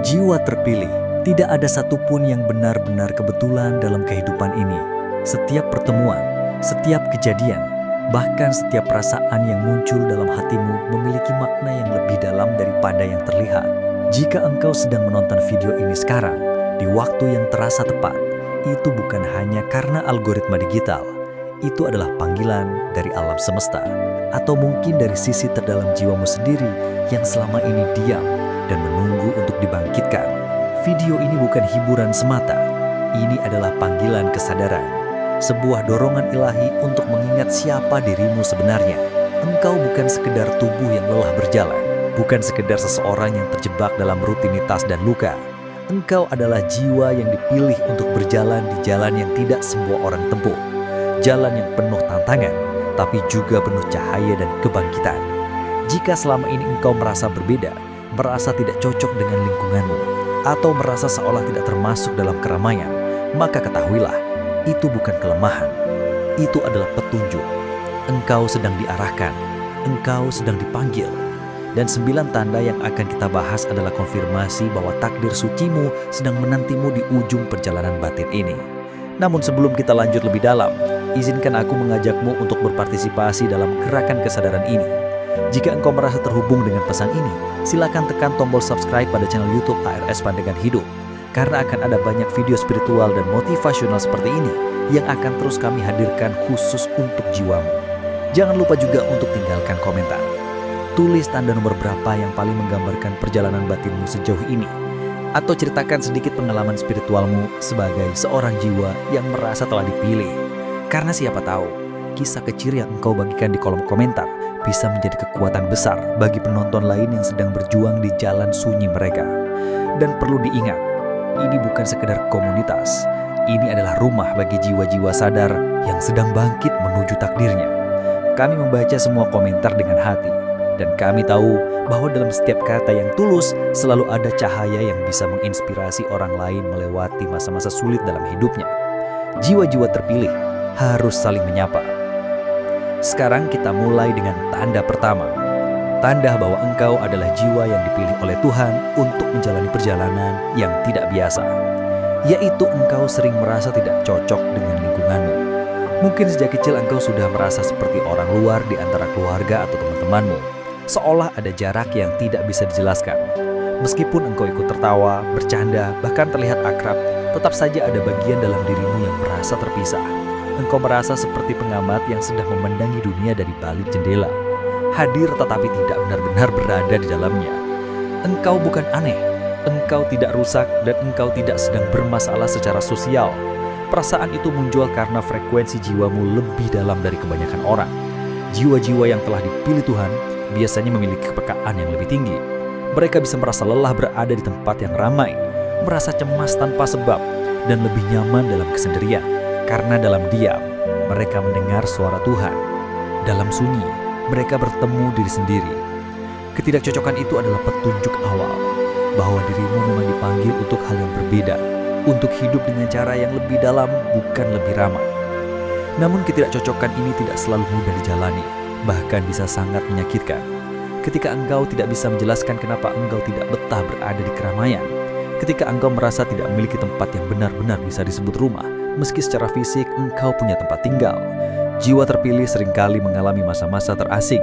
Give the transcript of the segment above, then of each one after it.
Jiwa terpilih. Tidak ada satupun yang benar-benar kebetulan dalam kehidupan ini. Setiap pertemuan, setiap kejadian, bahkan setiap perasaan yang muncul dalam hatimu memiliki makna yang lebih dalam daripada yang terlihat. Jika engkau sedang menonton video ini sekarang, di waktu yang terasa tepat, itu bukan hanya karena algoritma digital. Itu adalah panggilan dari alam semesta, atau mungkin dari sisi terdalam jiwamu sendiri yang selama ini diam dan menunggu untuk dibangkitkan. Video ini bukan hiburan semata, ini adalah panggilan kesadaran. Sebuah dorongan ilahi untuk mengingat siapa dirimu sebenarnya. Engkau bukan sekedar tubuh yang lelah berjalan, bukan sekedar seseorang yang terjebak dalam rutinitas dan luka. Engkau adalah jiwa yang dipilih untuk berjalan di jalan yang tidak semua orang tempuh. Jalan yang penuh tantangan, tapi juga penuh cahaya dan kebangkitan. Jika selama ini engkau merasa berbeda, merasa tidak cocok dengan lingkunganmu, atau merasa seolah tidak termasuk dalam keramaian, maka ketahuilah, itu bukan kelemahan. Itu adalah petunjuk. Engkau sedang diarahkan, engkau sedang dipanggil. Dan 9 tanda yang akan kita bahas adalah konfirmasi bahwa takdir sucimu sedang menantimu di ujung perjalanan batin ini. Namun sebelum kita lanjut lebih dalam, izinkan aku mengajakmu untuk berpartisipasi dalam gerakan kesadaran ini. Jika engkau merasa terhubung dengan pesan ini, silakan tekan tombol subscribe pada channel YouTube ARS Pandangan Hidup. Karena akan ada banyak video spiritual dan motivasional seperti ini yang akan terus kami hadirkan khusus untuk jiwamu. Jangan lupa juga untuk tinggalkan komentar. Tulis tanda nomor berapa yang paling menggambarkan perjalanan batinmu sejauh ini. Atau ceritakan sedikit pengalaman spiritualmu sebagai seorang jiwa yang merasa telah dipilih. Karena siapa tahu, kisah kecil yang engkau bagikan di kolom komentar bisa menjadi kekuatan besar bagi penonton lain yang sedang berjuang di jalan sunyi mereka. Dan perlu diingat, ini bukan sekedar komunitas. Ini adalah rumah bagi jiwa-jiwa sadar yang sedang bangkit menuju takdirnya. Kami membaca semua komentar dengan hati, dan kami tahu bahwa dalam setiap kata yang tulus selalu ada cahaya yang bisa menginspirasi orang lain melewati masa-masa sulit dalam hidupnya. Jiwa-jiwa terpilih harus saling menyapa. Sekarang kita mulai dengan tanda pertama. Tanda bahwa engkau adalah jiwa yang dipilih oleh Tuhan untuk menjalani perjalanan yang tidak biasa. Yaitu engkau sering merasa tidak cocok dengan lingkunganmu. Mungkin sejak kecil engkau sudah merasa seperti orang luar di antara keluarga atau teman-temanmu. Seolah ada jarak yang tidak bisa dijelaskan. Meskipun engkau ikut tertawa, bercanda, bahkan terlihat akrab, tetap saja ada bagian dalam dirimu yang merasa terpisah. Engkau merasa seperti pengamat yang sedang memandangi dunia dari balik jendela. Hadir tetapi tidak benar-benar berada di dalamnya. Engkau bukan aneh, engkau tidak rusak, dan engkau tidak sedang bermasalah secara sosial. Perasaan itu muncul karena frekuensi jiwamu lebih dalam dari kebanyakan orang. Jiwa-jiwa yang telah dipilih Tuhan biasanya memiliki kepekaan yang lebih tinggi. Mereka bisa merasa lelah berada di tempat yang ramai, merasa cemas tanpa sebab, dan lebih nyaman dalam kesendirian. Karena dalam diam, mereka mendengar suara Tuhan. Dalam sunyi, mereka bertemu diri sendiri. Ketidakcocokan itu adalah petunjuk awal bahwa dirimu memang dipanggil untuk hal yang berbeda, untuk hidup dengan cara yang lebih dalam, bukan lebih ramah. Namun ketidakcocokan ini tidak selalu mudah dijalani, bahkan bisa sangat menyakitkan. Ketika engkau tidak bisa menjelaskan kenapa engkau tidak betah berada di keramaian, ketika engkau merasa tidak memiliki tempat yang benar-benar bisa disebut rumah, meski secara fisik engkau punya tempat tinggal. Jiwa terpilih seringkali mengalami masa-masa terasing,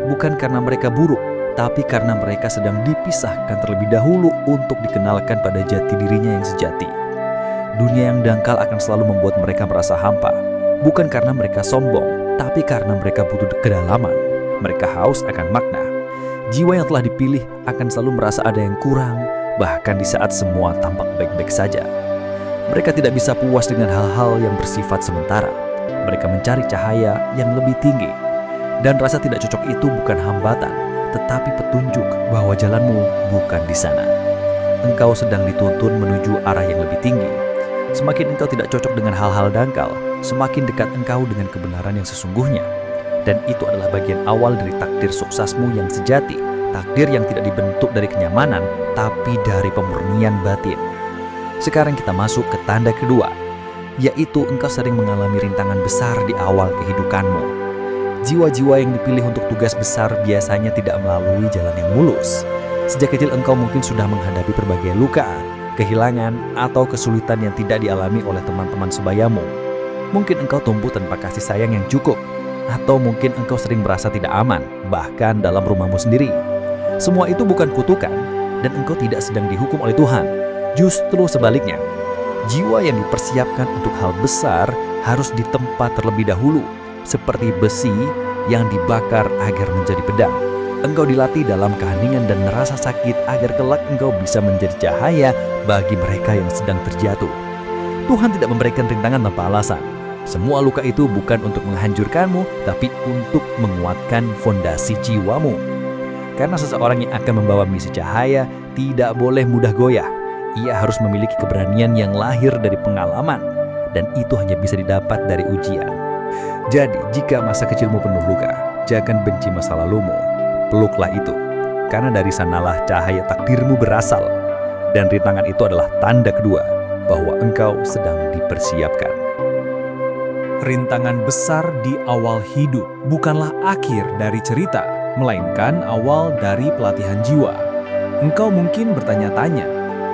bukan karena mereka buruk, tapi karena mereka sedang dipisahkan terlebih dahulu untuk dikenalkan pada jati dirinya yang sejati. Dunia yang dangkal akan selalu membuat mereka merasa hampa, bukan karena mereka sombong, tapi karena mereka butuh kedalaman. Mereka haus akan makna. Jiwa yang telah dipilih akan selalu merasa ada yang kurang, bahkan di saat semua tampak baik-baik saja. Mereka tidak bisa puas dengan hal-hal yang bersifat sementara. Mereka mencari cahaya yang lebih tinggi. Dan rasa tidak cocok itu bukan hambatan, tetapi petunjuk bahwa jalanmu bukan di sana. Engkau sedang dituntun menuju arah yang lebih tinggi. Semakin engkau tidak cocok dengan hal-hal dangkal, semakin dekat engkau dengan kebenaran yang sesungguhnya. Dan itu adalah bagian awal dari takdir suksesmu yang sejati. Takdir yang tidak dibentuk dari kenyamanan, tapi dari pemurnian batin. Sekarang kita masuk ke tanda kedua, yaitu engkau sering mengalami rintangan besar di awal kehidupanmu. Jiwa-jiwa yang dipilih untuk tugas besar biasanya tidak melalui jalan yang mulus. Sejak kecil engkau mungkin sudah menghadapi berbagai luka, kehilangan, atau kesulitan yang tidak dialami oleh teman-teman sebayamu. Mungkin engkau tumbuh tanpa kasih sayang yang cukup, atau mungkin engkau sering merasa tidak aman, bahkan dalam rumahmu sendiri. Semua itu bukan kutukan, dan engkau tidak sedang dihukum oleh Tuhan. Justru sebaliknya, jiwa yang dipersiapkan untuk hal besar harus ditempa terlebih dahulu, seperti besi yang dibakar agar menjadi pedang. Engkau dilatih dalam keheningan dan rasa sakit agar kelak engkau bisa menjadi cahaya bagi mereka yang sedang terjatuh. Tuhan tidak memberikan rintangan tanpa alasan. Semua luka itu bukan untuk menghancurkanmu, tapi untuk menguatkan fondasi jiwamu. Karena seseorang yang akan membawa misi cahaya tidak boleh mudah goyah. Ia harus memiliki keberanian yang lahir dari pengalaman, dan itu hanya bisa didapat dari ujian. Jadi, jika masa kecilmu penuh luka, jangan benci masa lalumu. Peluklah itu, karena dari sanalah cahaya takdirmu berasal. Dan rintangan itu adalah tanda kedua bahwa engkau sedang dipersiapkan. Rintangan besar di awal hidup bukanlah akhir dari cerita, melainkan awal dari pelatihan jiwa. Engkau mungkin bertanya-tanya,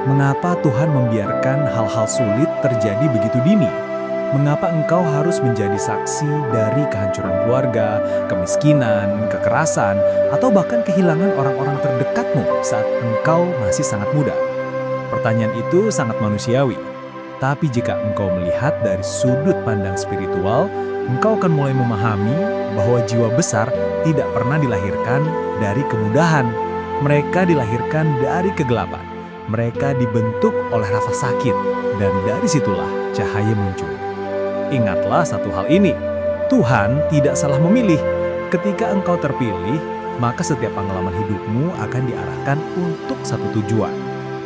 mengapa Tuhan membiarkan hal-hal sulit terjadi begitu dini? Mengapa engkau harus menjadi saksi dari kehancuran keluarga, kemiskinan, kekerasan, atau bahkan kehilangan orang-orang terdekatmu saat engkau masih sangat muda? Pertanyaan itu sangat manusiawi. Tapi jika engkau melihat dari sudut pandang spiritual, engkau akan mulai memahami bahwa jiwa besar tidak pernah dilahirkan dari kemudahan. Mereka dilahirkan dari kegelapan. Mereka dibentuk oleh rasa sakit, dan dari situlah cahaya muncul. Ingatlah satu hal ini, Tuhan tidak salah memilih. Ketika engkau terpilih, maka setiap pengalaman hidupmu akan diarahkan untuk satu tujuan,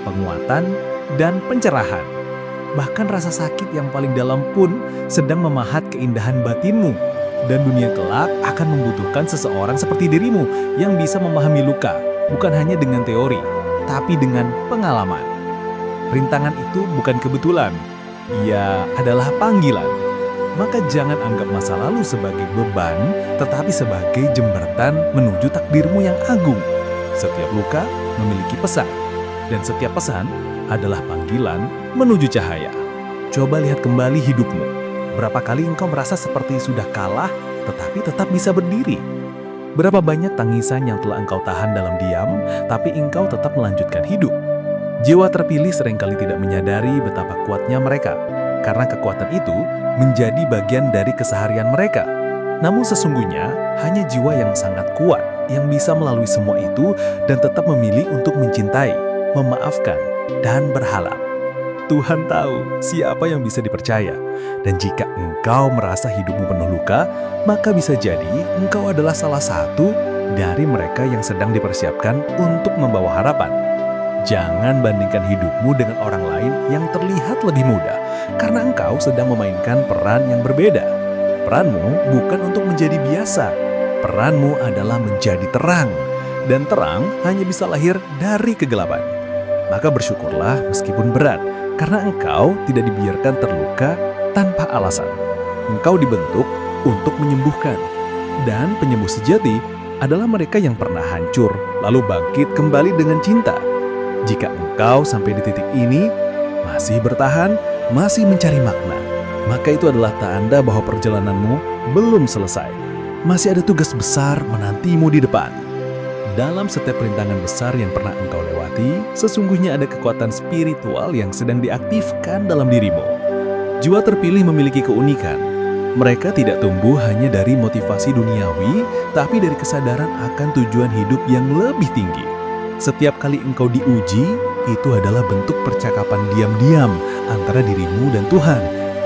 penguatan dan pencerahan. Bahkan rasa sakit yang paling dalam pun sedang memahat keindahan batinmu. Dan dunia kelak akan membutuhkan seseorang seperti dirimu yang bisa memahami luka, bukan hanya dengan teori, tapi dengan pengalaman. Rintangan itu bukan kebetulan, ia adalah panggilan. Maka jangan anggap masa lalu sebagai beban, tetapi sebagai jembatan menuju takdirmu yang agung. Setiap luka memiliki pesan, dan setiap pesan adalah panggilan menuju cahaya. Coba lihat kembali hidupmu. Berapa kali engkau merasa seperti sudah kalah, tetapi tetap bisa berdiri? Berapa banyak tangisan yang telah engkau tahan dalam diam, tapi engkau tetap melanjutkan hidup? Jiwa terpilih seringkali tidak menyadari betapa kuatnya mereka, karena kekuatan itu menjadi bagian dari keseharian mereka. Namun sesungguhnya, hanya jiwa yang sangat kuat yang bisa melalui semua itu dan tetap memilih untuk mencintai, memaafkan, dan berharap. Tuhan tahu siapa yang bisa dipercaya. Dan jika engkau merasa hidupmu penuh luka, maka bisa jadi engkau adalah salah satu dari mereka yang sedang dipersiapkan untuk membawa harapan. Jangan bandingkan hidupmu dengan orang lain yang terlihat lebih muda, karena engkau sedang memainkan peran yang berbeda. Peranmu bukan untuk menjadi biasa. Peranmu adalah menjadi terang. Dan terang hanya bisa lahir dari kegelapan. Maka bersyukurlah meskipun berat, karena engkau tidak dibiarkan terluka tanpa alasan. Engkau dibentuk untuk menyembuhkan. Dan penyembuh sejati adalah mereka yang pernah hancur, lalu bangkit kembali dengan cinta. Jika engkau sampai di titik ini, masih bertahan, masih mencari makna, maka itu adalah tanda bahwa perjalananmu belum selesai. Masih ada tugas besar menantimu di depan. Dalam setiap rintangan besar yang pernah engkau lewati, sesungguhnya ada kekuatan spiritual yang sedang diaktifkan dalam dirimu. Jiwa terpilih memiliki keunikan. Mereka tidak tumbuh hanya dari motivasi duniawi, tapi dari kesadaran akan tujuan hidup yang lebih tinggi. Setiap kali engkau diuji, itu adalah bentuk percakapan diam-diam antara dirimu dan Tuhan.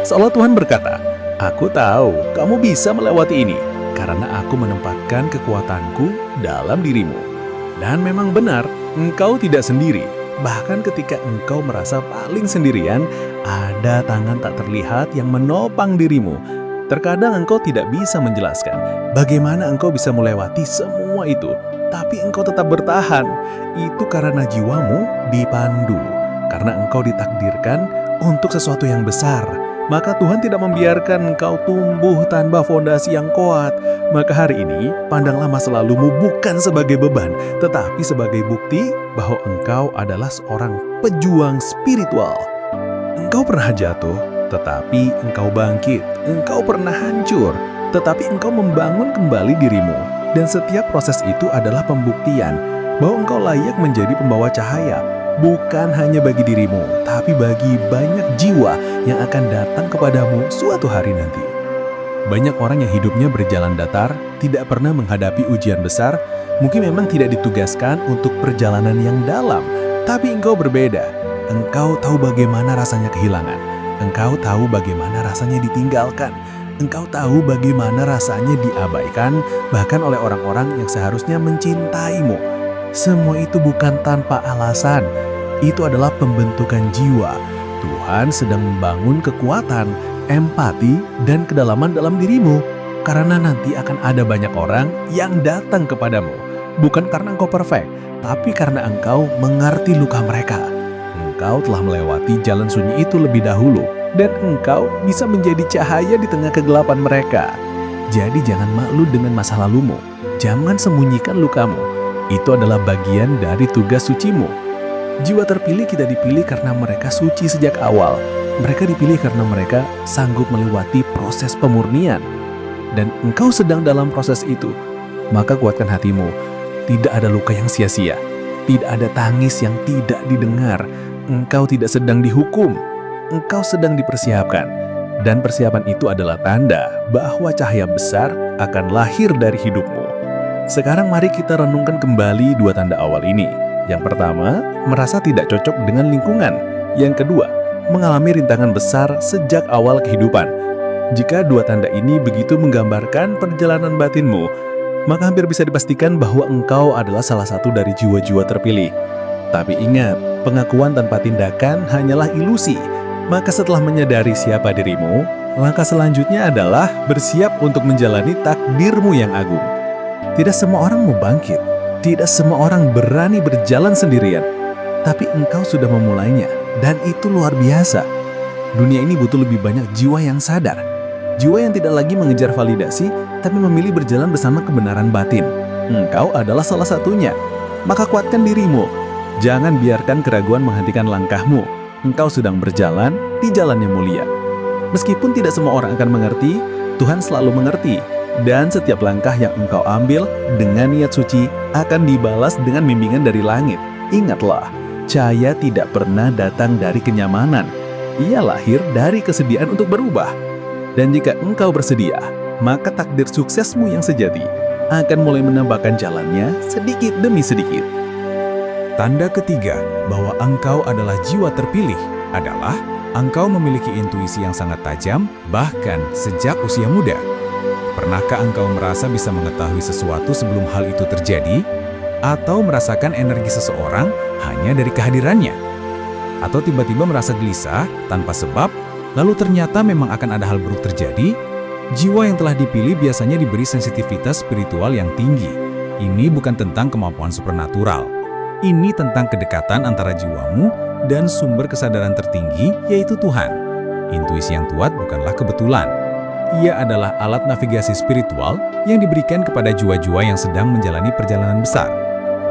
Seolah Tuhan berkata, "Aku tahu kamu bisa melewati ini, karena aku menempatkan kekuatanku dalam dirimu." Dan memang benar, engkau tidak sendiri. Bahkan ketika engkau merasa paling sendirian, ada tangan tak terlihat yang menopang dirimu. Terkadang engkau tidak bisa menjelaskan bagaimana engkau bisa melewati semua itu, tapi engkau tetap bertahan. Itu karena jiwamu dipandu, karena engkau ditakdirkan untuk sesuatu yang besar. maka Tuhan tidak membiarkan engkau tumbuh tanpa fondasi yang kuat. Maka hari ini, pandanglah masa lalumu bukan sebagai beban, tetapi sebagai bukti bahwa engkau adalah seorang pejuang spiritual. Engkau pernah jatuh, tetapi engkau bangkit. Engkau pernah hancur, tetapi engkau membangun kembali dirimu. Dan setiap proses itu adalah pembuktian bahwa engkau layak menjadi pembawa cahaya. Bukan hanya bagi dirimu, tapi bagi banyak jiwa yang akan datang kepadamu suatu hari nanti. Banyak orang yang hidupnya berjalan datar, tidak pernah menghadapi ujian besar, mungkin memang tidak ditugaskan untuk perjalanan yang dalam. Tapi engkau berbeda. Engkau tahu bagaimana rasanya kehilangan. Engkau tahu bagaimana rasanya ditinggalkan. Engkau tahu bagaimana rasanya diabaikan, bahkan oleh orang-orang yang seharusnya mencintaimu. Semua itu bukan tanpa alasan. Itu adalah pembentukan jiwa. Tuhan sedang membangun kekuatan, empati, dan kedalaman dalam dirimu. Karena nanti akan ada banyak orang yang datang kepadamu. Bukan karena engkau perfect, tapi karena engkau mengerti luka mereka. Engkau telah melewati jalan sunyi itu lebih dahulu, dan engkau bisa menjadi cahaya di tengah kegelapan mereka. Jadi jangan malu dengan masa lalumu. Jangan sembunyikan lukamu. Itu adalah bagian dari tugas sucimu. Jiwa terpilih kita dipilih karena mereka suci sejak awal. Mereka dipilih karena mereka sanggup melewati proses pemurnian. Dan engkau sedang dalam proses itu. Maka kuatkan hatimu. Tidak ada luka yang sia-sia. Tidak ada tangis yang tidak didengar. Engkau tidak sedang dihukum. Engkau sedang dipersiapkan. Dan persiapan itu adalah tanda bahwa cahaya besar akan lahir dari hidupmu. Sekarang mari kita renungkan kembali dua tanda awal ini. Yang pertama, merasa tidak cocok dengan lingkungan. Yang kedua, mengalami rintangan besar sejak awal kehidupan. Jika dua tanda ini begitu menggambarkan perjalanan batinmu, maka hampir bisa dipastikan bahwa engkau adalah salah satu dari jiwa-jiwa terpilih. Tapi ingat, pengakuan tanpa tindakan hanyalah ilusi. Maka setelah menyadari siapa dirimu, langkah selanjutnya adalah bersiap untuk menjalani takdirmu yang agung. Tidak semua orang mau bangkit. Tidak semua orang berani berjalan sendirian. Tapi engkau sudah memulainya. Dan itu luar biasa. Dunia ini butuh lebih banyak jiwa yang sadar. Jiwa yang tidak lagi mengejar validasi, tapi memilih berjalan bersama kebenaran batin. Engkau adalah salah satunya. Maka kuatkan dirimu. Jangan biarkan keraguan menghentikan langkahmu. Engkau sedang berjalan di jalan yang mulia. Meskipun tidak semua orang akan mengerti, Tuhan selalu mengerti. Dan setiap langkah yang engkau ambil dengan niat suci akan dibalas dengan bimbingan dari langit. Ingatlah, cahaya tidak pernah datang dari kenyamanan. Ia lahir dari kesediaan untuk berubah. Dan jika engkau bersedia, maka takdir suksesmu yang sejati akan mulai menambahkan jalannya sedikit demi sedikit. Tanda ketiga bahwa engkau adalah jiwa terpilih adalah engkau memiliki intuisi yang sangat tajam, bahkan sejak usia muda. Pernahkah engkau merasa bisa mengetahui sesuatu sebelum hal itu terjadi? Atau merasakan energi seseorang hanya dari kehadirannya? Atau tiba-tiba merasa gelisah tanpa sebab, lalu ternyata memang akan ada hal buruk terjadi? Jiwa yang telah dipilih biasanya diberi sensitivitas spiritual yang tinggi. Ini bukan tentang kemampuan supernatural. Ini tentang kedekatan antara jiwamu dan sumber kesadaran tertinggi, yaitu Tuhan. Intuisi yang kuat bukanlah kebetulan. Ia adalah alat navigasi spiritual yang diberikan kepada jiwa-jiwa yang sedang menjalani perjalanan besar.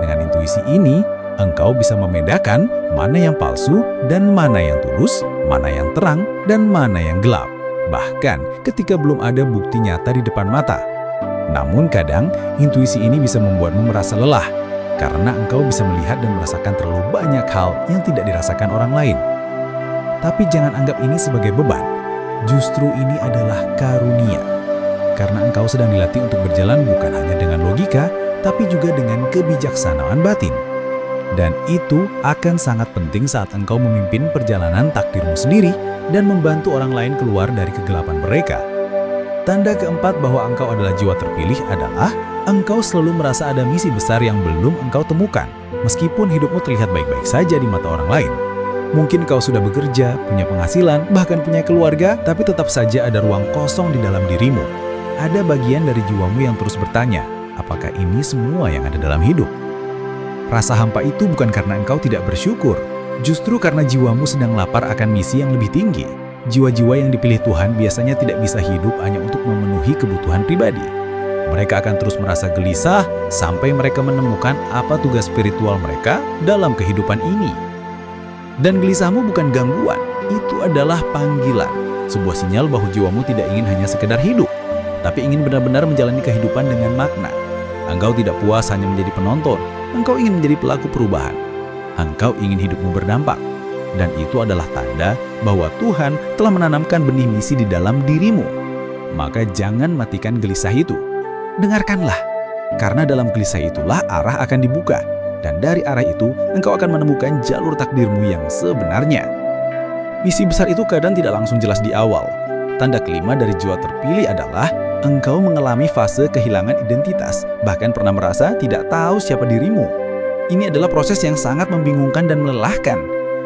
Dengan intuisi ini, engkau bisa membedakan mana yang palsu dan mana yang tulus, mana yang terang dan mana yang gelap. Bahkan ketika belum ada bukti nyata di depan mata. Namun kadang, intuisi ini bisa membuatmu merasa lelah, karena engkau bisa melihat dan merasakan terlalu banyak hal yang tidak dirasakan orang lain. Tapi jangan anggap ini sebagai beban. Justru ini adalah karunia. Karena engkau sedang dilatih untuk berjalan bukan hanya dengan logika, tapi juga dengan kebijaksanaan batin. Dan itu akan sangat penting saat engkau memimpin perjalanan takdirmu sendiri dan membantu orang lain keluar dari kegelapan mereka. Tanda keempat bahwa engkau adalah jiwa terpilih adalah engkau selalu merasa ada misi besar yang belum engkau temukan, meskipun hidupmu terlihat baik-baik saja di mata orang lain. Mungkin kau sudah bekerja, punya penghasilan, bahkan punya keluarga, tapi tetap saja ada ruang kosong di dalam dirimu. Ada bagian dari jiwamu yang terus bertanya, apakah ini semua yang ada dalam hidup? Rasa hampa itu bukan karena engkau tidak bersyukur, justru karena jiwamu sedang lapar akan misi yang lebih tinggi. jiwa-jiwa yang dipilih Tuhan biasanya tidak bisa hidup hanya untuk memenuhi kebutuhan pribadi. Mereka akan terus merasa gelisah sampai mereka menemukan apa tugas spiritual mereka dalam kehidupan ini. Dan gelisahmu bukan gangguan, itu adalah panggilan. Sebuah sinyal bahwa jiwamu tidak ingin hanya sekedar hidup, tapi ingin benar-benar menjalani kehidupan dengan makna. Engkau tidak puas hanya menjadi penonton, engkau ingin menjadi pelaku perubahan. Engkau ingin hidupmu berdampak. Dan itu adalah tanda bahwa Tuhan telah menanamkan benih misi di dalam dirimu. Maka jangan matikan gelisah itu. Dengarkanlah, karena dalam gelisah itulah arah akan dibuka. Dan dari arah itu, engkau akan menemukan jalur takdirmu yang sebenarnya. Misi besar itu kadang tidak langsung jelas di awal. Tanda kelima dari jiwa terpilih adalah engkau mengalami fase kehilangan identitas, bahkan pernah merasa tidak tahu siapa dirimu. Ini adalah proses yang sangat membingungkan dan melelahkan.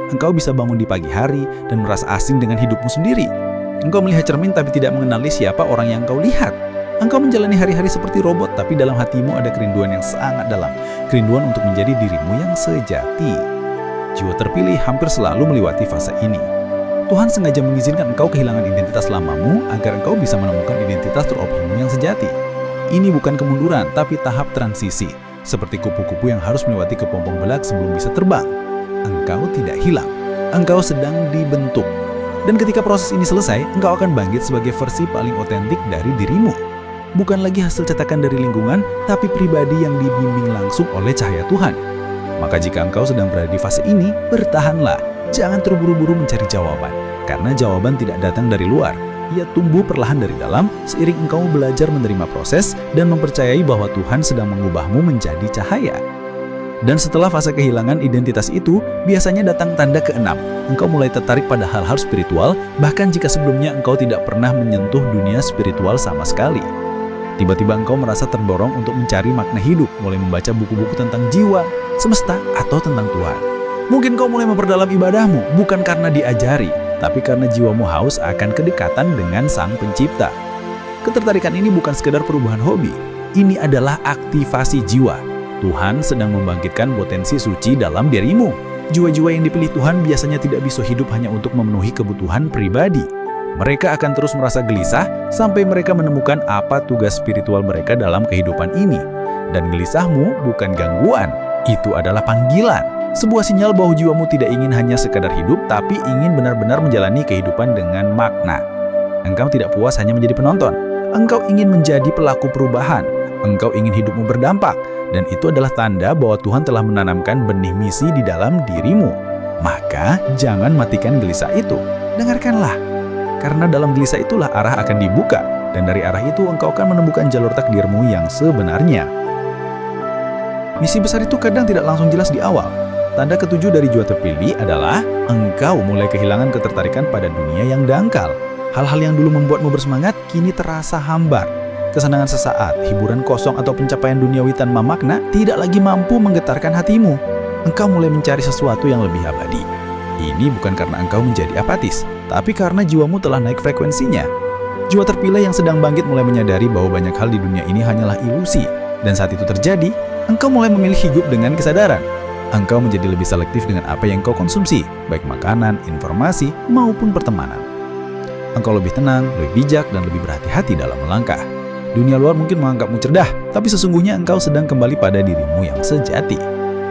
Engkau bisa bangun di pagi hari dan merasa asing dengan hidupmu sendiri. Engkau melihat cermin tapi tidak mengenali siapa orang yang engkau lihat. Engkau menjalani hari-hari seperti robot, tapi dalam hatimu ada kerinduan yang sangat dalam. Kerinduan untuk menjadi dirimu yang sejati. Jiwa terpilih hampir selalu melewati fase ini. Tuhan sengaja mengizinkan engkau kehilangan identitas lamamu agar engkau bisa menemukan identitas teroptimu yang sejati. Ini bukan kemunduran, tapi tahap transisi. Seperti kupu-kupu yang harus melewati kepompong belak sebelum bisa terbang. Engkau tidak hilang, engkau sedang dibentuk. Dan ketika proses ini selesai, engkau akan bangkit sebagai versi paling otentik dari dirimu. Bukan lagi hasil cetakan dari lingkungan, tapi pribadi yang dibimbing langsung oleh cahaya Tuhan. Maka jika engkau sedang berada di fase ini, bertahanlah. Jangan terburu-buru mencari jawaban, karena jawaban tidak datang dari luar. Ia tumbuh perlahan dari dalam, seiring engkau belajar menerima proses dan mempercayai bahwa Tuhan sedang mengubahmu menjadi cahaya. Dan setelah fase kehilangan identitas itu, biasanya datang tanda keenam. Engkau mulai tertarik pada hal-hal spiritual, bahkan jika sebelumnya engkau tidak pernah menyentuh dunia spiritual sama sekali. Tiba-tiba engkau merasa terdorong untuk mencari makna hidup, mulai membaca buku-buku tentang jiwa, semesta, atau tentang Tuhan. Mungkin kau mulai memperdalam ibadahmu, bukan karena diajari, tapi karena jiwamu haus akan kedekatan dengan Sang Pencipta. Ketertarikan ini bukan sekedar perubahan hobi, ini adalah aktivasi jiwa. Tuhan sedang membangkitkan potensi suci dalam dirimu. Jiwa-jiwa yang dipilih Tuhan biasanya tidak bisa hidup hanya untuk memenuhi kebutuhan pribadi. Mereka akan terus merasa gelisah sampai mereka menemukan apa tugas spiritual mereka dalam kehidupan ini. Dan gelisahmu bukan gangguan, itu adalah panggilan. Sebuah sinyal bahwa jiwamu tidak ingin hanya sekadar hidup, tapi ingin benar-benar menjalani kehidupan dengan makna. Engkau tidak puas hanya menjadi penonton. Engkau ingin menjadi pelaku perubahan. Engkau ingin hidupmu berdampak. Dan itu adalah tanda bahwa Tuhan telah menanamkan benih misi di dalam dirimu. Maka jangan matikan gelisah itu. Dengarkanlah. Karena dalam gelisah itulah arah akan dibuka. Dan dari arah itu engkau akan menemukan jalur takdirmu yang sebenarnya. Misi besar itu kadang tidak langsung jelas di awal. Tanda ketujuh dari jiwa terpilih adalah engkau mulai kehilangan ketertarikan pada dunia yang dangkal. Hal-hal yang dulu membuatmu bersemangat kini terasa hambar. Kesenangan sesaat, hiburan kosong, atau pencapaian duniawi tanpa makna tidak lagi mampu menggetarkan hatimu. Engkau mulai mencari sesuatu yang lebih abadi. Ini bukan karena engkau menjadi apatis, tapi karena jiwamu telah naik frekuensinya. Jiwa terpilih yang sedang bangkit mulai menyadari bahwa banyak hal di dunia ini hanyalah ilusi. Dan saat itu terjadi, engkau mulai memilih hidup dengan kesadaran. Engkau menjadi lebih selektif dengan apa yang engkau konsumsi, baik makanan, informasi, maupun pertemanan. Engkau lebih tenang, lebih bijak, dan lebih berhati-hati dalam melangkah. Dunia luar mungkin menganggapmu cerdah, tapi sesungguhnya engkau sedang kembali pada dirimu yang sejati.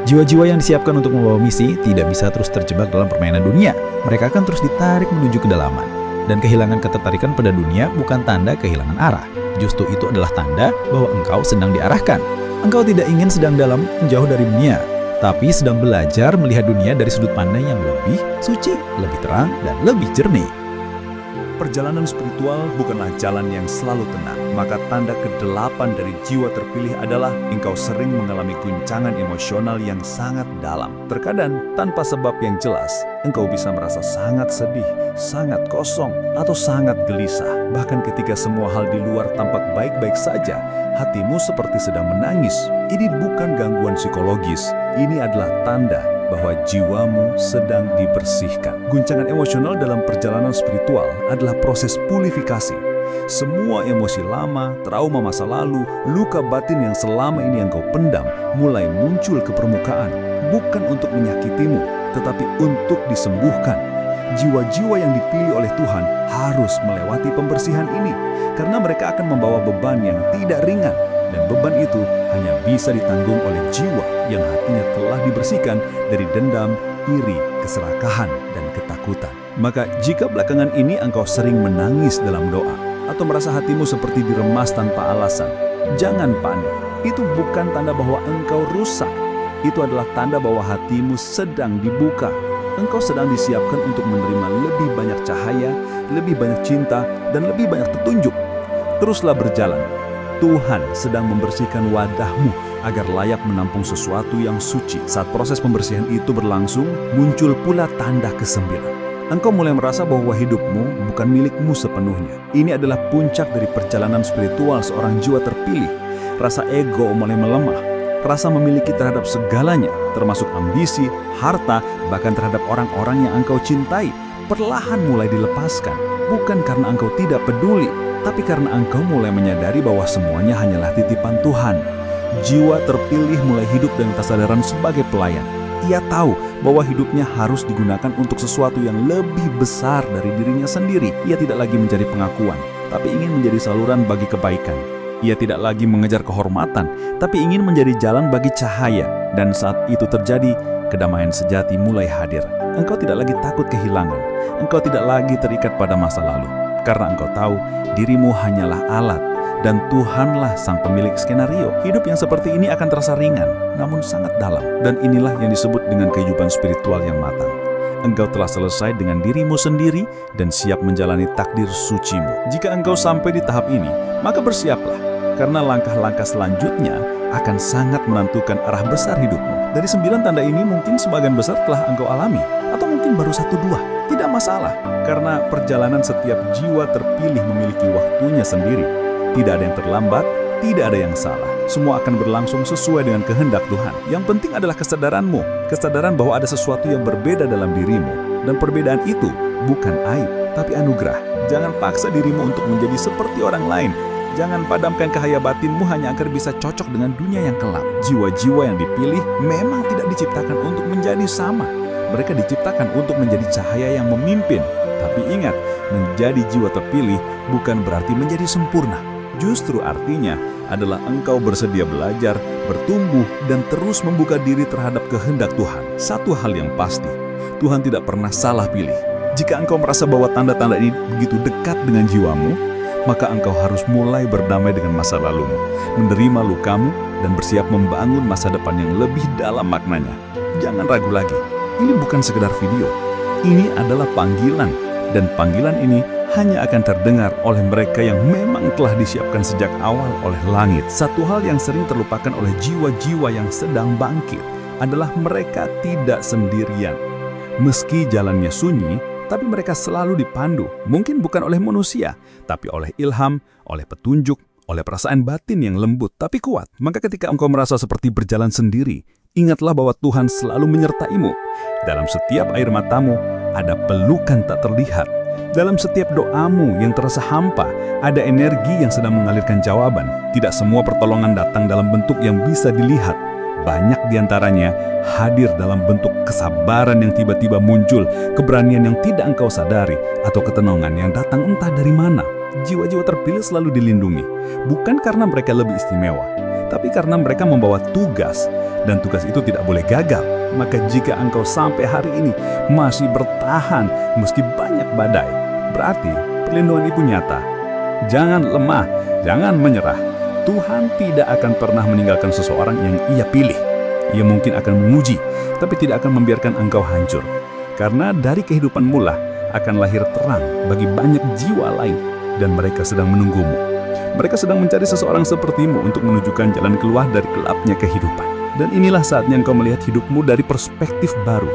Jiwa-jiwa yang disiapkan untuk membawa misi tidak bisa terus terjebak dalam permainan dunia. Mereka akan terus ditarik menuju kedalaman. Dan kehilangan ketertarikan pada dunia bukan tanda kehilangan arah. Justru itu adalah tanda bahwa engkau sedang diarahkan. Engkau tidak ingin sedang dalam menjauh dari dunia, tapi sedang belajar melihat dunia dari sudut pandang yang lebih suci, lebih terang, dan lebih jernih. Perjalanan spiritual bukanlah jalan yang selalu tenang, maka tanda ke-8 dari jiwa terpilih adalah engkau sering mengalami guncangan emosional yang sangat dalam. Terkadang, tanpa sebab yang jelas, engkau bisa merasa sangat sedih, sangat kosong, atau sangat gelisah. Bahkan ketika semua hal di luar tampak baik-baik saja, hatimu seperti sedang menangis. Ini bukan gangguan psikologis, ini adalah tanda bahwa jiwamu sedang dibersihkan. Guncangan emosional dalam perjalanan spiritual adalah proses purifikasi. Semua emosi lama, trauma masa lalu, luka batin yang selama ini engkau pendam mulai muncul ke permukaan. Bukan untuk menyakitimu, tetapi untuk disembuhkan. jiwa-jiwa yang dipilih oleh Tuhan harus melewati pembersihan ini, karena mereka akan membawa beban yang tidak ringan, dan beban itu hanya bisa ditanggung oleh jiwa yang hatinya telah dibersihkan dari dendam, iri, keserakahan, dan ketakutan. Maka jika belakangan ini engkau sering menangis dalam doa, atau merasa hatimu seperti diremas tanpa alasan, jangan panik. Itu bukan tanda bahwa engkau rusak. Itu adalah tanda bahwa hatimu sedang dibuka. Engkau sedang disiapkan untuk menerima lebih banyak cahaya, lebih banyak cinta, dan lebih banyak petunjuk. Teruslah berjalan. Tuhan sedang membersihkan wadahmu agar layak menampung sesuatu yang suci. Saat proses pembersihan itu berlangsung, muncul pula tanda ke-9. Engkau mulai merasa bahwa hidupmu bukan milikmu sepenuhnya. Ini adalah puncak dari perjalanan spiritual seorang jiwa terpilih. Rasa ego mulai melemah. Rasa memiliki terhadap segalanya, termasuk ambisi, harta, bahkan terhadap orang-orang yang engkau cintai, perlahan mulai dilepaskan. Bukan karena engkau tidak peduli, tapi karena engkau mulai menyadari bahwa semuanya hanyalah titipan Tuhan. Jiwa terpilih mulai hidup dengan kesadaran sebagai pelayan. Ia tahu bahwa hidupnya harus digunakan untuk sesuatu yang lebih besar dari dirinya sendiri. Ia tidak lagi mencari pengakuan, tapi ingin menjadi saluran bagi kebaikan. Ia tidak lagi mengejar kehormatan, tapi ingin menjadi jalan bagi cahaya. Dan saat itu terjadi, kedamaian sejati mulai hadir. Engkau tidak lagi takut kehilangan. Engkau tidak lagi terikat pada masa lalu. Karena engkau tahu, dirimu hanyalah alat. Dan Tuhanlah sang pemilik skenario. Hidup yang seperti ini akan terasa ringan, namun sangat dalam. Dan inilah yang disebut dengan kehidupan spiritual yang matang. Engkau telah selesai dengan dirimu sendiri dan siap menjalani takdir sucimu. Jika engkau sampai di tahap ini, maka bersiaplah. Karena langkah-langkah selanjutnya akan sangat menentukan arah besar hidupmu. Dari 9 tanda ini mungkin sebagian besar telah engkau alami, atau mungkin baru 1-2. Tidak masalah, karena perjalanan setiap jiwa terpilih memiliki waktunya sendiri. Tidak ada yang terlambat, tidak ada yang salah. Semua akan berlangsung sesuai dengan kehendak Tuhan. Yang penting adalah kesadaranmu, kesadaran bahwa ada sesuatu yang berbeda dalam dirimu. Dan perbedaan itu bukan aib, tapi anugerah. Jangan paksa dirimu untuk menjadi seperti orang lain. Jangan padamkan cahaya batinmu hanya agar bisa cocok dengan dunia yang gelap. Jiwa-jiwa yang dipilih memang tidak diciptakan untuk menjadi sama. Mereka diciptakan untuk menjadi cahaya yang memimpin. Tapi ingat, menjadi jiwa terpilih bukan berarti menjadi sempurna. Justru artinya adalah engkau bersedia belajar, bertumbuh, dan terus membuka diri terhadap kehendak Tuhan. Satu hal yang pasti, Tuhan tidak pernah salah pilih. Jika engkau merasa bahwa tanda-tanda ini begitu dekat dengan jiwamu, maka engkau harus mulai berdamai dengan masa lalumu, menerima lukamu, dan bersiap membangun masa depan yang lebih dalam maknanya. Jangan ragu lagi, ini bukan sekedar video. Ini adalah panggilan, dan panggilan ini hanya akan terdengar oleh mereka yang memang telah disiapkan sejak awal oleh langit. Satu hal yang sering terlupakan oleh jiwa-jiwa yang sedang bangkit adalah mereka tidak sendirian. Meski jalannya sunyi, tapi mereka selalu dipandu, mungkin bukan oleh manusia, tapi oleh ilham, oleh petunjuk, oleh perasaan batin yang lembut tapi kuat. Maka ketika engkau merasa seperti berjalan sendiri, ingatlah bahwa Tuhan selalu menyertaimu. Dalam setiap air matamu, ada pelukan tak terlihat. Dalam setiap doamu yang terasa hampa, ada energi yang sedang mengalirkan jawaban. Tidak semua pertolongan datang dalam bentuk yang bisa dilihat. Banyak diantaranya hadir dalam bentuk kesabaran yang tiba-tiba muncul, keberanian yang tidak engkau sadari, atau ketenangan yang datang entah dari mana. Jiwa-jiwa terpilih selalu dilindungi, bukan karena mereka lebih istimewa, tapi karena mereka membawa tugas, dan tugas itu tidak boleh gagal. Maka jika engkau sampai hari ini masih bertahan meski banyak badai, berarti perlindungan itu nyata. Jangan lemah, jangan menyerah. Tuhan tidak akan pernah meninggalkan seseorang yang Ia pilih. Ia mungkin akan menguji, tapi tidak akan membiarkan engkau hancur. Karena dari kehidupan mula akan lahir terang bagi banyak jiwa lain, dan mereka sedang menunggumu. Mereka sedang mencari seseorang sepertimu untuk menunjukkan jalan keluar dari gelapnya kehidupan. Dan inilah saatnya engkau melihat hidupmu dari perspektif baru.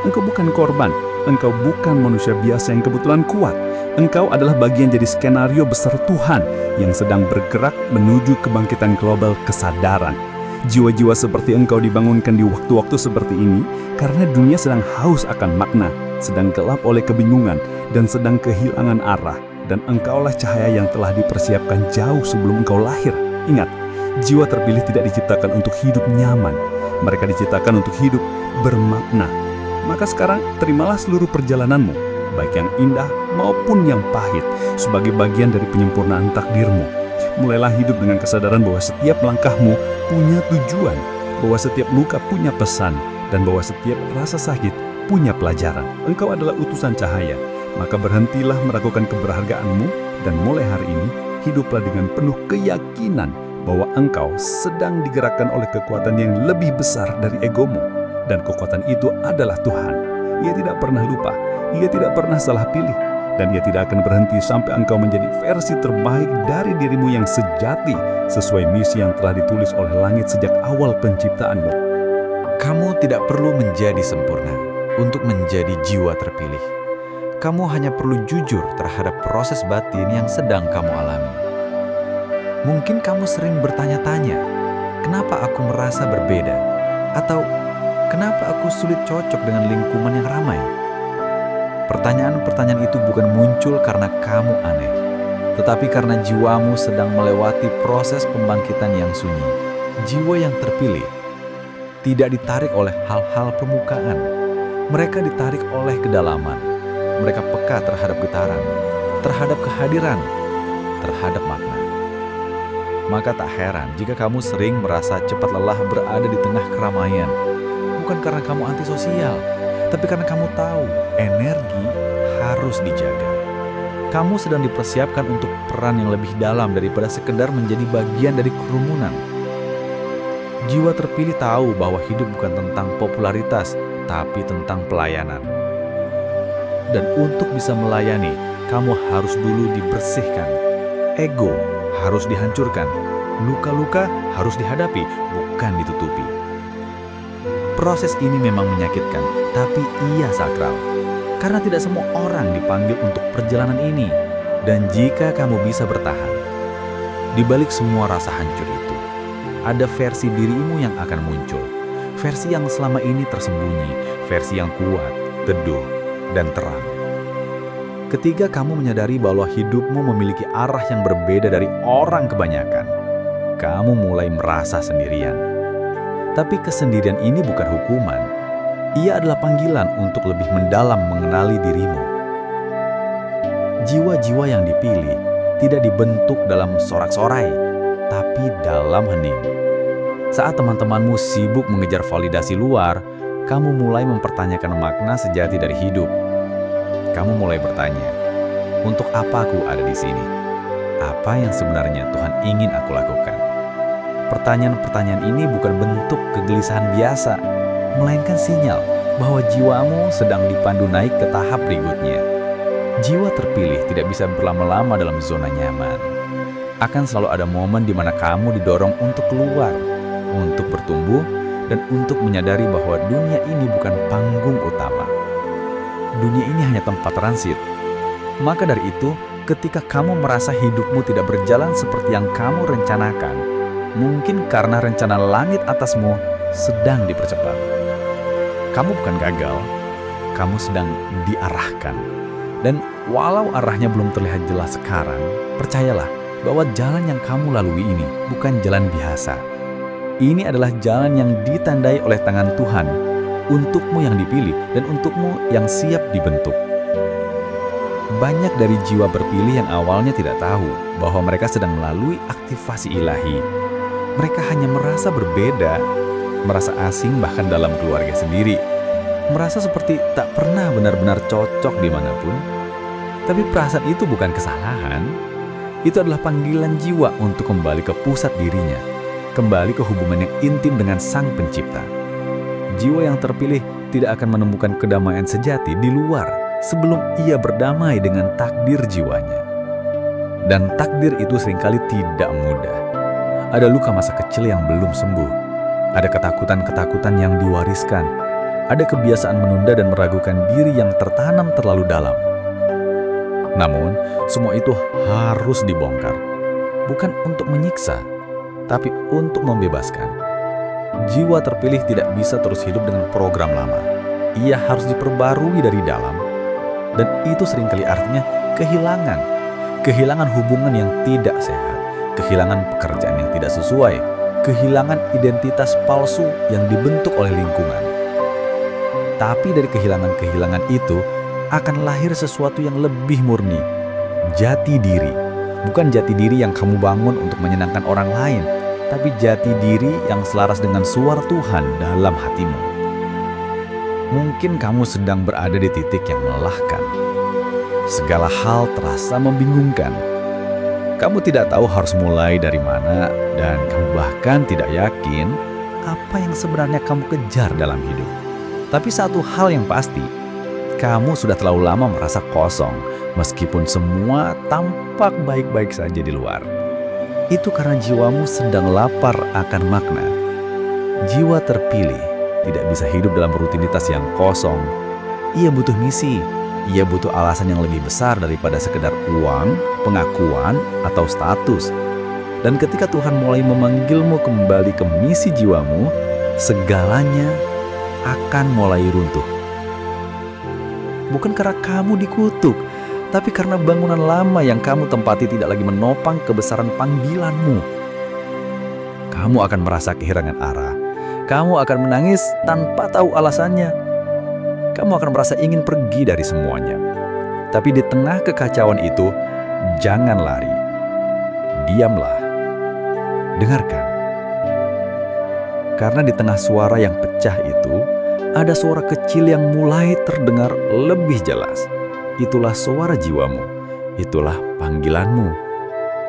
Engkau bukan korban, engkau bukan manusia biasa yang kebetulan kuat. Engkau adalah bagian dari skenario besar Tuhan yang sedang bergerak menuju kebangkitan global kesadaran. Jiwa-jiwa seperti engkau dibangunkan di waktu-waktu seperti ini karena dunia sedang haus akan makna, sedang gelap oleh kebingungan, dan sedang kehilangan arah. Dan engkaulah cahaya yang telah dipersiapkan jauh sebelum engkau lahir. Ingat, jiwa terpilih tidak diciptakan untuk hidup nyaman. Mereka diciptakan untuk hidup bermakna. Maka sekarang terimalah seluruh perjalananmu. baik yang indah maupun yang pahit, sebagai bagian dari penyempurnaan takdirmu. Mulailah hidup dengan kesadaran bahwa setiap langkahmu punya tujuan, bahwa setiap luka punya pesan, dan bahwa setiap rasa sakit punya pelajaran. Engkau adalah utusan cahaya, maka berhentilah meragukan keberhargaanmu, dan mulai hari ini, hiduplah dengan penuh keyakinan bahwa engkau sedang digerakkan oleh kekuatan yang lebih besar dari egomu. Dan kekuatan itu adalah Tuhan. Ia tidak pernah lupa, ia tidak pernah salah pilih, dan ia tidak akan berhenti sampai engkau menjadi versi terbaik dari dirimu yang sejati, sesuai misi yang telah ditulis oleh langit sejak awal penciptaanmu. Kamu tidak perlu menjadi sempurna untuk menjadi jiwa terpilih. Kamu hanya perlu jujur terhadap proses batin yang sedang kamu alami. Mungkin kamu sering bertanya-tanya, kenapa aku merasa berbeda? Atau kenapa aku sulit cocok dengan lingkungan yang ramai? Pertanyaan-pertanyaan itu bukan muncul karena kamu aneh, tetapi karena jiwamu sedang melewati proses pembangkitan yang sunyi. Jiwa yang terpilih tidak ditarik oleh hal-hal permukaan. Mereka ditarik oleh kedalaman. Mereka peka terhadap getaran, terhadap kehadiran, terhadap makna. Maka tak heran jika kamu sering merasa cepat lelah berada di tengah keramaian. Bukan karena kamu antisosial, tapi karena kamu tahu energi harus dijaga. Kamu sedang dipersiapkan untuk peran yang lebih dalam daripada sekedar menjadi bagian dari kerumunan. Jiwa terpilih tahu bahwa hidup bukan tentang popularitas, tapi tentang pelayanan. Dan untuk bisa melayani, kamu harus dulu dibersihkan. Ego harus dihancurkan. Luka-luka harus dihadapi, bukan ditutupi. Proses ini memang menyakitkan, tapi ia sakral. Karena tidak semua orang dipanggil untuk perjalanan ini. Dan jika kamu bisa bertahan, di balik semua rasa hancur itu, ada versi dirimu yang akan muncul. Versi yang selama ini tersembunyi, versi yang kuat, teduh, dan terang. Ketika kamu menyadari bahwa hidupmu memiliki arah yang berbeda dari orang kebanyakan, kamu mulai merasa sendirian. Tapi kesendirian ini bukan hukuman. Ia adalah panggilan untuk lebih mendalam mengenali dirimu. Jiwa-jiwa yang dipilih tidak dibentuk dalam sorak-sorai, tapi dalam hening. Saat teman-temanmu sibuk mengejar validasi luar, kamu mulai mempertanyakan makna sejati dari hidup. Kamu mulai bertanya, untuk apa aku ada di sini? Apa yang sebenarnya Tuhan ingin aku lakukan? Pertanyaan-pertanyaan ini bukan bentuk kegelisahan biasa, melainkan sinyal bahwa jiwamu sedang dipandu naik ke tahap berikutnya. Jiwa terpilih tidak bisa berlama-lama dalam zona nyaman. Akan selalu ada momen di mana kamu didorong untuk keluar, untuk bertumbuh, dan untuk menyadari bahwa dunia ini bukan panggung utama. Dunia ini hanya tempat transit. Maka dari itu, ketika kamu merasa hidupmu tidak berjalan seperti yang kamu rencanakan, mungkin karena rencana langit atasmu sedang dipercepat. Kamu bukan gagal, kamu sedang diarahkan. Dan walau arahnya belum terlihat jelas sekarang, percayalah bahwa jalan yang kamu lalui ini bukan jalan biasa. Ini adalah jalan yang ditandai oleh tangan Tuhan, untukmu yang dipilih dan untukmu yang siap dibentuk. Banyak dari jiwa berpilih yang awalnya tidak tahu bahwa mereka sedang melalui aktivasi ilahi. Mereka hanya merasa berbeda, merasa asing bahkan dalam keluarga sendiri, merasa seperti tak pernah benar-benar cocok dimanapun. Tapi perasaan itu bukan kesalahan, itu adalah panggilan jiwa untuk kembali ke pusat dirinya, kembali ke hubungan yang intim dengan Sang Pencipta. Jiwa yang terpilih tidak akan menemukan kedamaian sejati di luar sebelum ia berdamai dengan takdir jiwanya. Dan takdir itu seringkali tidak mudah. Ada luka masa kecil yang belum sembuh. Ada ketakutan-ketakutan yang diwariskan. Ada kebiasaan menunda dan meragukan diri yang tertanam terlalu dalam. Namun, semua itu harus dibongkar. Bukan untuk menyiksa, tapi untuk membebaskan. Jiwa terpilih tidak bisa terus hidup dengan program lama. Ia harus diperbarui dari dalam. Dan itu seringkali artinya kehilangan. Kehilangan hubungan yang tidak sehat. Kehilangan pekerjaan yang tidak sesuai. Kehilangan identitas palsu yang dibentuk oleh lingkungan. Tapi dari kehilangan-kehilangan itu, akan lahir sesuatu yang lebih murni. Jati diri. Bukan jati diri yang kamu bangun untuk menyenangkan orang lain, tapi jati diri yang selaras dengan suara Tuhan dalam hatimu. Mungkin kamu sedang berada di titik yang melelahkan. Segala hal terasa membingungkan. Kamu tidak tahu harus mulai dari mana, dan kamu bahkan tidak yakin apa yang sebenarnya kamu kejar dalam hidup. Tapi satu hal yang pasti, kamu sudah terlalu lama merasa kosong, meskipun semua tampak baik-baik saja di luar. Itu karena jiwamu sedang lapar akan makna. Jiwa terpilih tidak bisa hidup dalam rutinitas yang kosong. Ia butuh misi, ia butuh alasan yang lebih besar daripada sekedar uang, pengakuan, atau status. Dan ketika Tuhan mulai memanggilmu kembali ke misi jiwamu, segalanya akan mulai runtuh. Bukan karena kamu dikutuk, tapi karena bangunan lama yang kamu tempati tidak lagi menopang kebesaran panggilanmu. Kamu akan merasa kehilangan arah. Kamu akan menangis tanpa tahu alasannya. Kamu akan merasa ingin pergi dari semuanya. Tapi di tengah kekacauan itu, jangan lari. Diamlah. Dengarkan. Karena di tengah suara yang pecah itu, ada suara kecil yang mulai terdengar lebih jelas. Itulah suara jiwamu, itulah panggilanmu.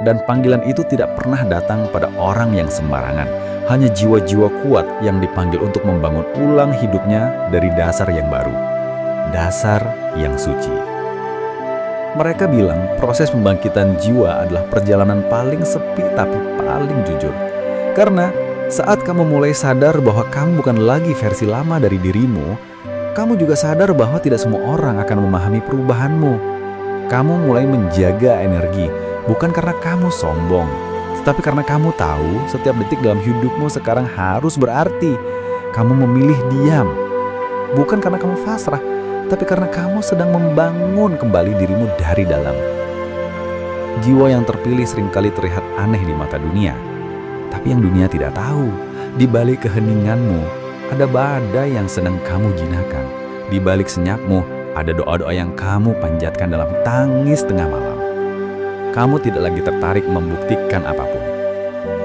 Dan panggilan itu tidak pernah datang pada orang yang sembarangan. Hanya jiwa-jiwa kuat yang dipanggil untuk membangun ulang hidupnya dari dasar yang baru. Dasar yang suci. Mereka bilang proses pembangkitan jiwa adalah perjalanan paling sepi tapi paling jujur. Karena saat kamu mulai sadar bahwa kamu bukan lagi versi lama dari dirimu, kamu juga sadar bahwa tidak semua orang akan memahami perubahanmu. Kamu mulai menjaga energi, bukan karena kamu sombong, tetapi karena kamu tahu setiap detik dalam hidupmu sekarang harus berarti. Kamu memilih diam, bukan karena kamu pasrah, tapi karena kamu sedang membangun kembali dirimu dari dalam. Jiwa yang terpilih seringkali terlihat aneh di mata dunia, tapi yang dunia tidak tahu, di balik keheninganmu ada badai yang sedang kamu jinakkan. Di balik senyapmu ada doa-doa yang kamu panjatkan dalam tangis tengah malam. Kamu tidak lagi tertarik membuktikan apapun.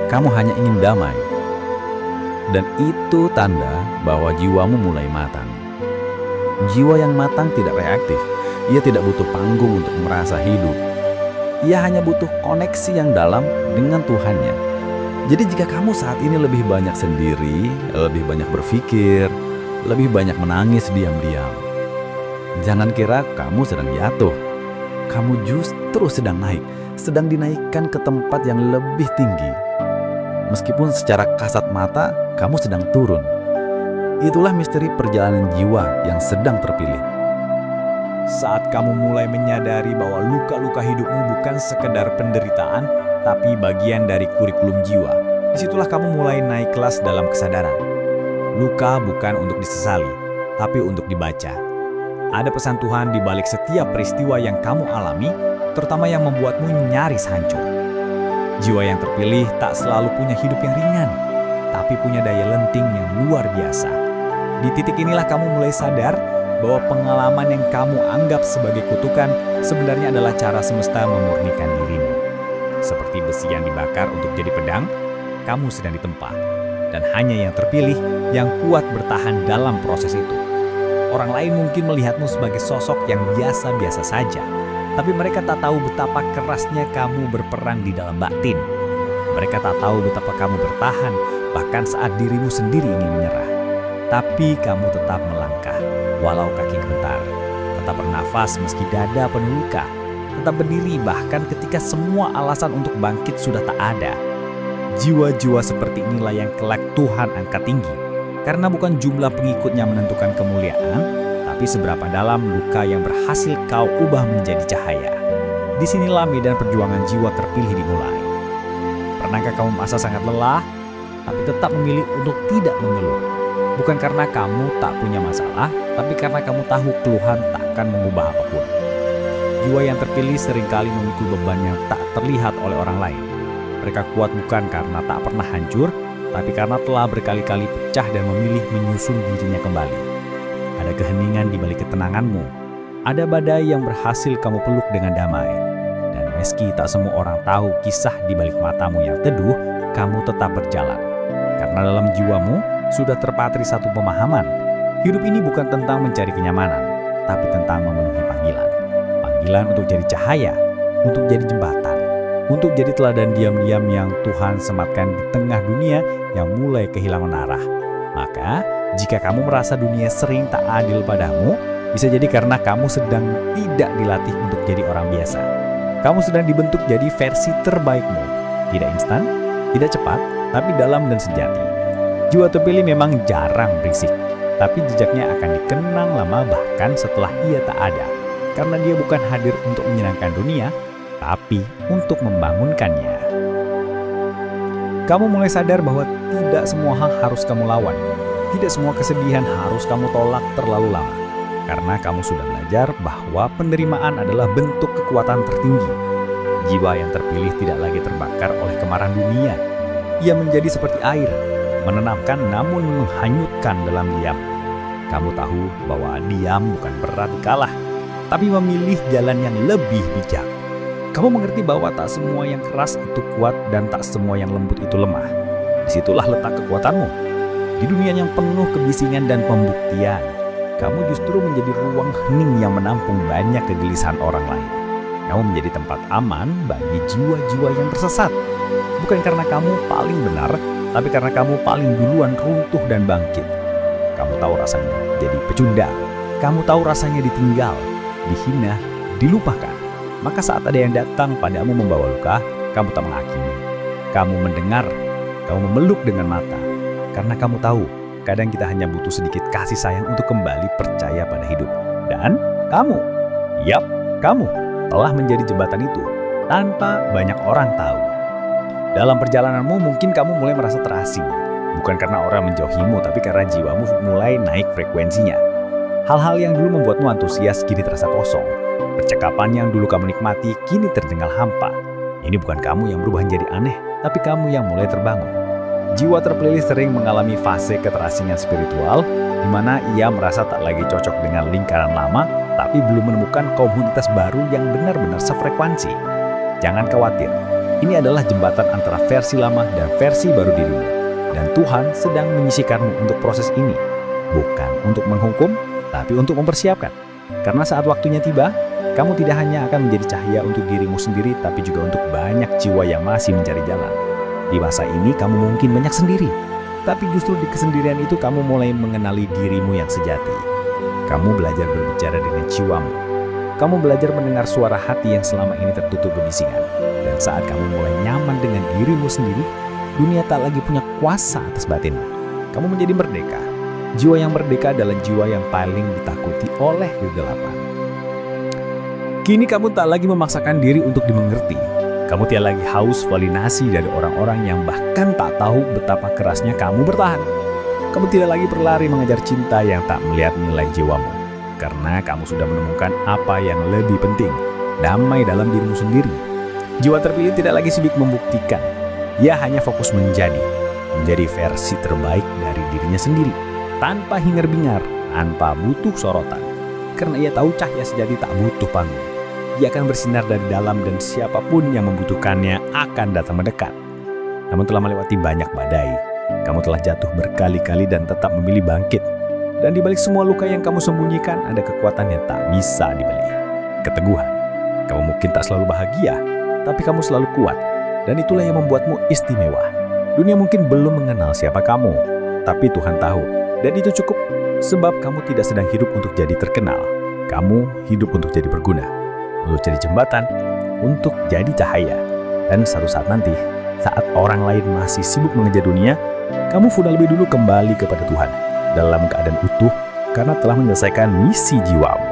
Kamu hanya ingin damai. Dan itu tanda bahwa jiwamu mulai matang. Jiwa yang matang tidak reaktif. Ia tidak butuh panggung untuk merasa hidup. Ia hanya butuh koneksi yang dalam dengan Tuhannya. Jadi jika kamu saat ini lebih banyak sendiri, lebih banyak berpikir, lebih banyak menangis diam-diam, jangan kira kamu sedang jatuh. Kamu justru sedang naik, sedang dinaikkan ke tempat yang lebih tinggi. Meskipun secara kasat mata, kamu sedang turun. Itulah misteri perjalanan jiwa yang sedang terpilih. Saat kamu mulai menyadari bahwa luka-luka hidupmu bukan sekedar penderitaan, tapi bagian dari kurikulum jiwa, disitulah kamu mulai naik kelas dalam kesadaran. Luka bukan untuk disesali, tapi untuk dibaca. Ada pesan Tuhan di balik setiap peristiwa yang kamu alami, terutama yang membuatmu nyaris hancur. Jiwa yang terpilih tak selalu punya hidup yang ringan, tapi punya daya lenting yang luar biasa. Di titik inilah kamu mulai sadar bahwa pengalaman yang kamu anggap sebagai kutukan sebenarnya adalah cara semesta memurnikan dirimu. Seperti besi yang dibakar untuk jadi pedang, kamu sedang ditempa. Dan hanya yang terpilih yang kuat bertahan dalam proses itu. Orang lain mungkin melihatmu sebagai sosok yang biasa-biasa saja, tapi mereka tak tahu betapa kerasnya kamu berperang di dalam batin. Mereka tak tahu betapa kamu bertahan, bahkan saat dirimu sendiri ingin menyerah. Tapi kamu tetap melangkah, walau kaki gemetar. Tetap bernafas meski dada penuh luka. Tetap berdiri bahkan ketika semua alasan untuk bangkit sudah tak ada. Jiwa-jiwa seperti inilah yang kelak Tuhan angkat tinggi. Karena bukan jumlah pengikutnya menentukan kemuliaan, tapi seberapa dalam luka yang berhasil kau ubah menjadi cahaya. Disinilah medan perjuangan jiwa terpilih dimulai. Pernahkah kamu merasa sangat lelah, tapi tetap memilih untuk tidak mengeluh? Bukan karena kamu tak punya masalah, tapi karena kamu tahu keluhan tak akan mengubah apapun. Jiwa yang terpilih seringkali memikul beban yang tak terlihat oleh orang lain. Mereka kuat bukan karena tak pernah hancur, tapi karena telah berkali-kali pecah dan memilih menyusun dirinya kembali. Ada keheningan di balik ketenanganmu, Ada badai yang berhasil kamu peluk dengan damai. Dan meski tak semua orang tahu kisah di balik matamu yang teduh, kamu tetap berjalan. Karena dalam jiwamu sudah terpatri satu pemahaman. Hidup ini bukan tentang mencari kenyamanan, tapi tentang memenuhi panggilan. Panggilan untuk jadi cahaya, untuk jadi jembatan, untuk jadi teladan diam-diam yang Tuhan sematkan di tengah dunia yang mulai kehilangan arah. Maka, jika kamu merasa dunia sering tak adil padamu, bisa jadi karena kamu sedang tidak dilatih untuk jadi orang biasa. Kamu sedang dibentuk jadi versi terbaikmu. Tidak instan, tidak cepat, tapi dalam dan sejati. Jiwa terpilih memang jarang berisik, tapi jejaknya akan dikenang lama bahkan setelah ia tak ada. Karena dia bukan hadir untuk menyenangkan dunia, tapi untuk membangunkannya. Kamu mulai sadar bahwa tidak semua hal harus kamu lawan. Tidak semua kesedihan harus kamu tolak terlalu lama. Karena kamu sudah belajar bahwa penerimaan adalah bentuk kekuatan tertinggi. Jiwa yang terpilih tidak lagi terbakar oleh kemarahan dunia. Ia menjadi seperti air, menenangkan namun menghanyutkan dalam diam. Kamu tahu bahwa diam bukan berarti kalah, tapi memilih jalan yang lebih bijak. Kamu mengerti bahwa tak semua yang keras itu kuat dan tak semua yang lembut itu lemah. Disitulah letak kekuatanmu. Di dunia yang penuh kebisingan dan pembuktian, kamu justru menjadi ruang hening yang menampung banyak kegelisahan orang lain. Kamu menjadi tempat aman bagi jiwa-jiwa yang tersesat. Bukan karena kamu paling benar, tapi karena kamu paling duluan runtuh dan bangkit. Kamu tahu rasanya jadi pecundang. Kamu tahu rasanya ditinggal, dihina, dilupakan. Maka saat ada yang datang padamu membawa luka, kamu tak menghakimi. Kamu mendengar, kamu memeluk dengan mata. Karena kamu tahu, kadang kita hanya butuh sedikit kasih sayang untuk kembali percaya pada hidup. Dan kamu telah menjadi jembatan itu tanpa banyak orang tahu. Dalam perjalananmu mungkin kamu mulai merasa terasing. Bukan karena orang menjauhimu, tapi karena jiwamu mulai naik frekuensinya. Hal-hal yang dulu membuatmu antusias kini terasa kosong. Percakapan yang dulu kamu nikmati kini terdengar hampa. Ini bukan kamu yang berubah menjadi aneh, tapi kamu yang mulai terbangun. Jiwa terpilih sering mengalami fase keterasingan spiritual, di mana ia merasa tak lagi cocok dengan lingkaran lama, tapi belum menemukan komunitas baru yang benar-benar sefrekuensi. Jangan khawatir, ini adalah jembatan antara versi lama dan versi baru dirimu. Dan Tuhan sedang menyisikanmu untuk proses ini. Bukan untuk menghukum, tapi untuk mempersiapkan. Karena saat waktunya tiba, kamu tidak hanya akan menjadi cahaya untuk dirimu sendiri, tapi juga untuk banyak jiwa yang masih mencari jalan. Di masa ini kamu mungkin banyak sendiri, tapi justru di kesendirian itu kamu mulai mengenali dirimu yang sejati. Kamu belajar berbicara dengan jiwamu. Kamu belajar mendengar suara hati yang selama ini tertutup kebisingan. Dan saat kamu mulai nyaman dengan dirimu sendiri, dunia tak lagi punya kuasa atas batinmu. Kamu menjadi merdeka. Jiwa yang merdeka adalah jiwa yang paling ditakuti oleh kegelapan. Kini kamu tak lagi memaksakan diri untuk dimengerti. Kamu tidak lagi haus validasi dari orang-orang yang bahkan tak tahu betapa kerasnya kamu bertahan. Kamu tidak lagi berlari mengejar cinta yang tak melihat nilai jiwamu. Karena kamu sudah menemukan apa yang lebih penting, damai dalam dirimu sendiri. Jiwa terpilih tidak lagi sibuk membuktikan. Ia hanya fokus menjadi versi terbaik dari dirinya sendiri. Tanpa hingar-bingar, tanpa butuh sorotan. Karena ia tahu cahaya sejati tak butuh panggung. Ia akan bersinar dari dalam dan siapapun yang membutuhkannya akan datang mendekat. Namun telah melewati banyak badai. Kamu telah jatuh berkali-kali dan tetap memilih bangkit. Dan di balik semua luka yang kamu sembunyikan ada kekuatan yang tak bisa dibeli. Keteguhan. Kamu mungkin tak selalu bahagia, tapi kamu selalu kuat. Dan itulah yang membuatmu istimewa. Dunia mungkin belum mengenal siapa kamu, tapi Tuhan tahu. Dan itu cukup, sebab kamu tidak sedang hidup untuk jadi terkenal. Kamu hidup untuk jadi berguna. Untuk jadi jembatan, untuk jadi cahaya. Dan suatu saat nanti, saat orang lain masih sibuk mengejar dunia, kamu sudah lebih dulu kembali kepada Tuhan dalam keadaan utuh karena telah menyelesaikan misi jiwamu.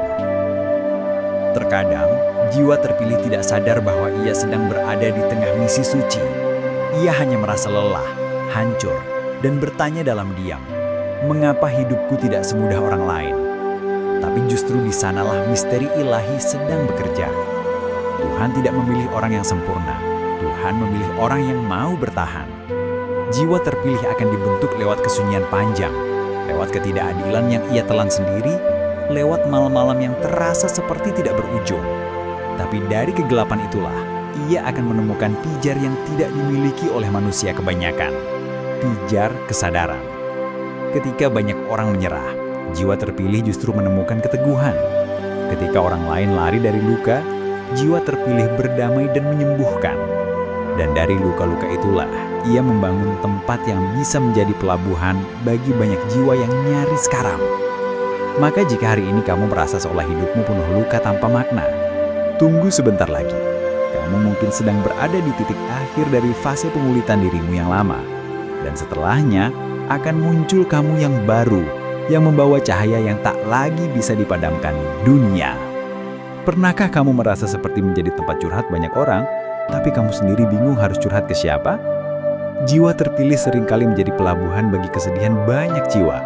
Terkadang, jiwa terpilih tidak sadar bahwa ia sedang berada di tengah misi suci. Ia hanya merasa lelah, hancur, dan bertanya dalam diam, mengapa hidupku tidak semudah orang lain? Tapi justru di sanalah misteri ilahi sedang bekerja. Tuhan tidak memilih orang yang sempurna. Tuhan memilih orang yang mau bertahan. Jiwa terpilih akan dibentuk lewat kesunyian panjang, lewat ketidakadilan yang ia telan sendiri, lewat malam-malam yang terasa seperti tidak berujung. Tapi dari kegelapan itulah, ia akan menemukan pijar yang tidak dimiliki oleh manusia kebanyakan. Pijar kesadaran. Ketika banyak orang menyerah, jiwa terpilih justru menemukan keteguhan. Ketika orang lain lari dari luka, jiwa terpilih berdamai dan menyembuhkan. Dan dari luka-luka itulah, ia membangun tempat yang bisa menjadi pelabuhan bagi banyak jiwa yang nyaris karam. Maka jika hari ini kamu merasa seolah hidupmu penuh luka tanpa makna, tunggu sebentar lagi. Kamu mungkin sedang berada di titik akhir dari fase pemulihan dirimu yang lama. Dan setelahnya, akan muncul kamu yang baru, yang membawa cahaya yang tak lagi bisa dipadamkan dunia. Pernahkah kamu merasa seperti menjadi tempat curhat banyak orang, tapi kamu sendiri bingung harus curhat ke siapa? Jiwa terpilih seringkali menjadi pelabuhan bagi kesedihan banyak jiwa.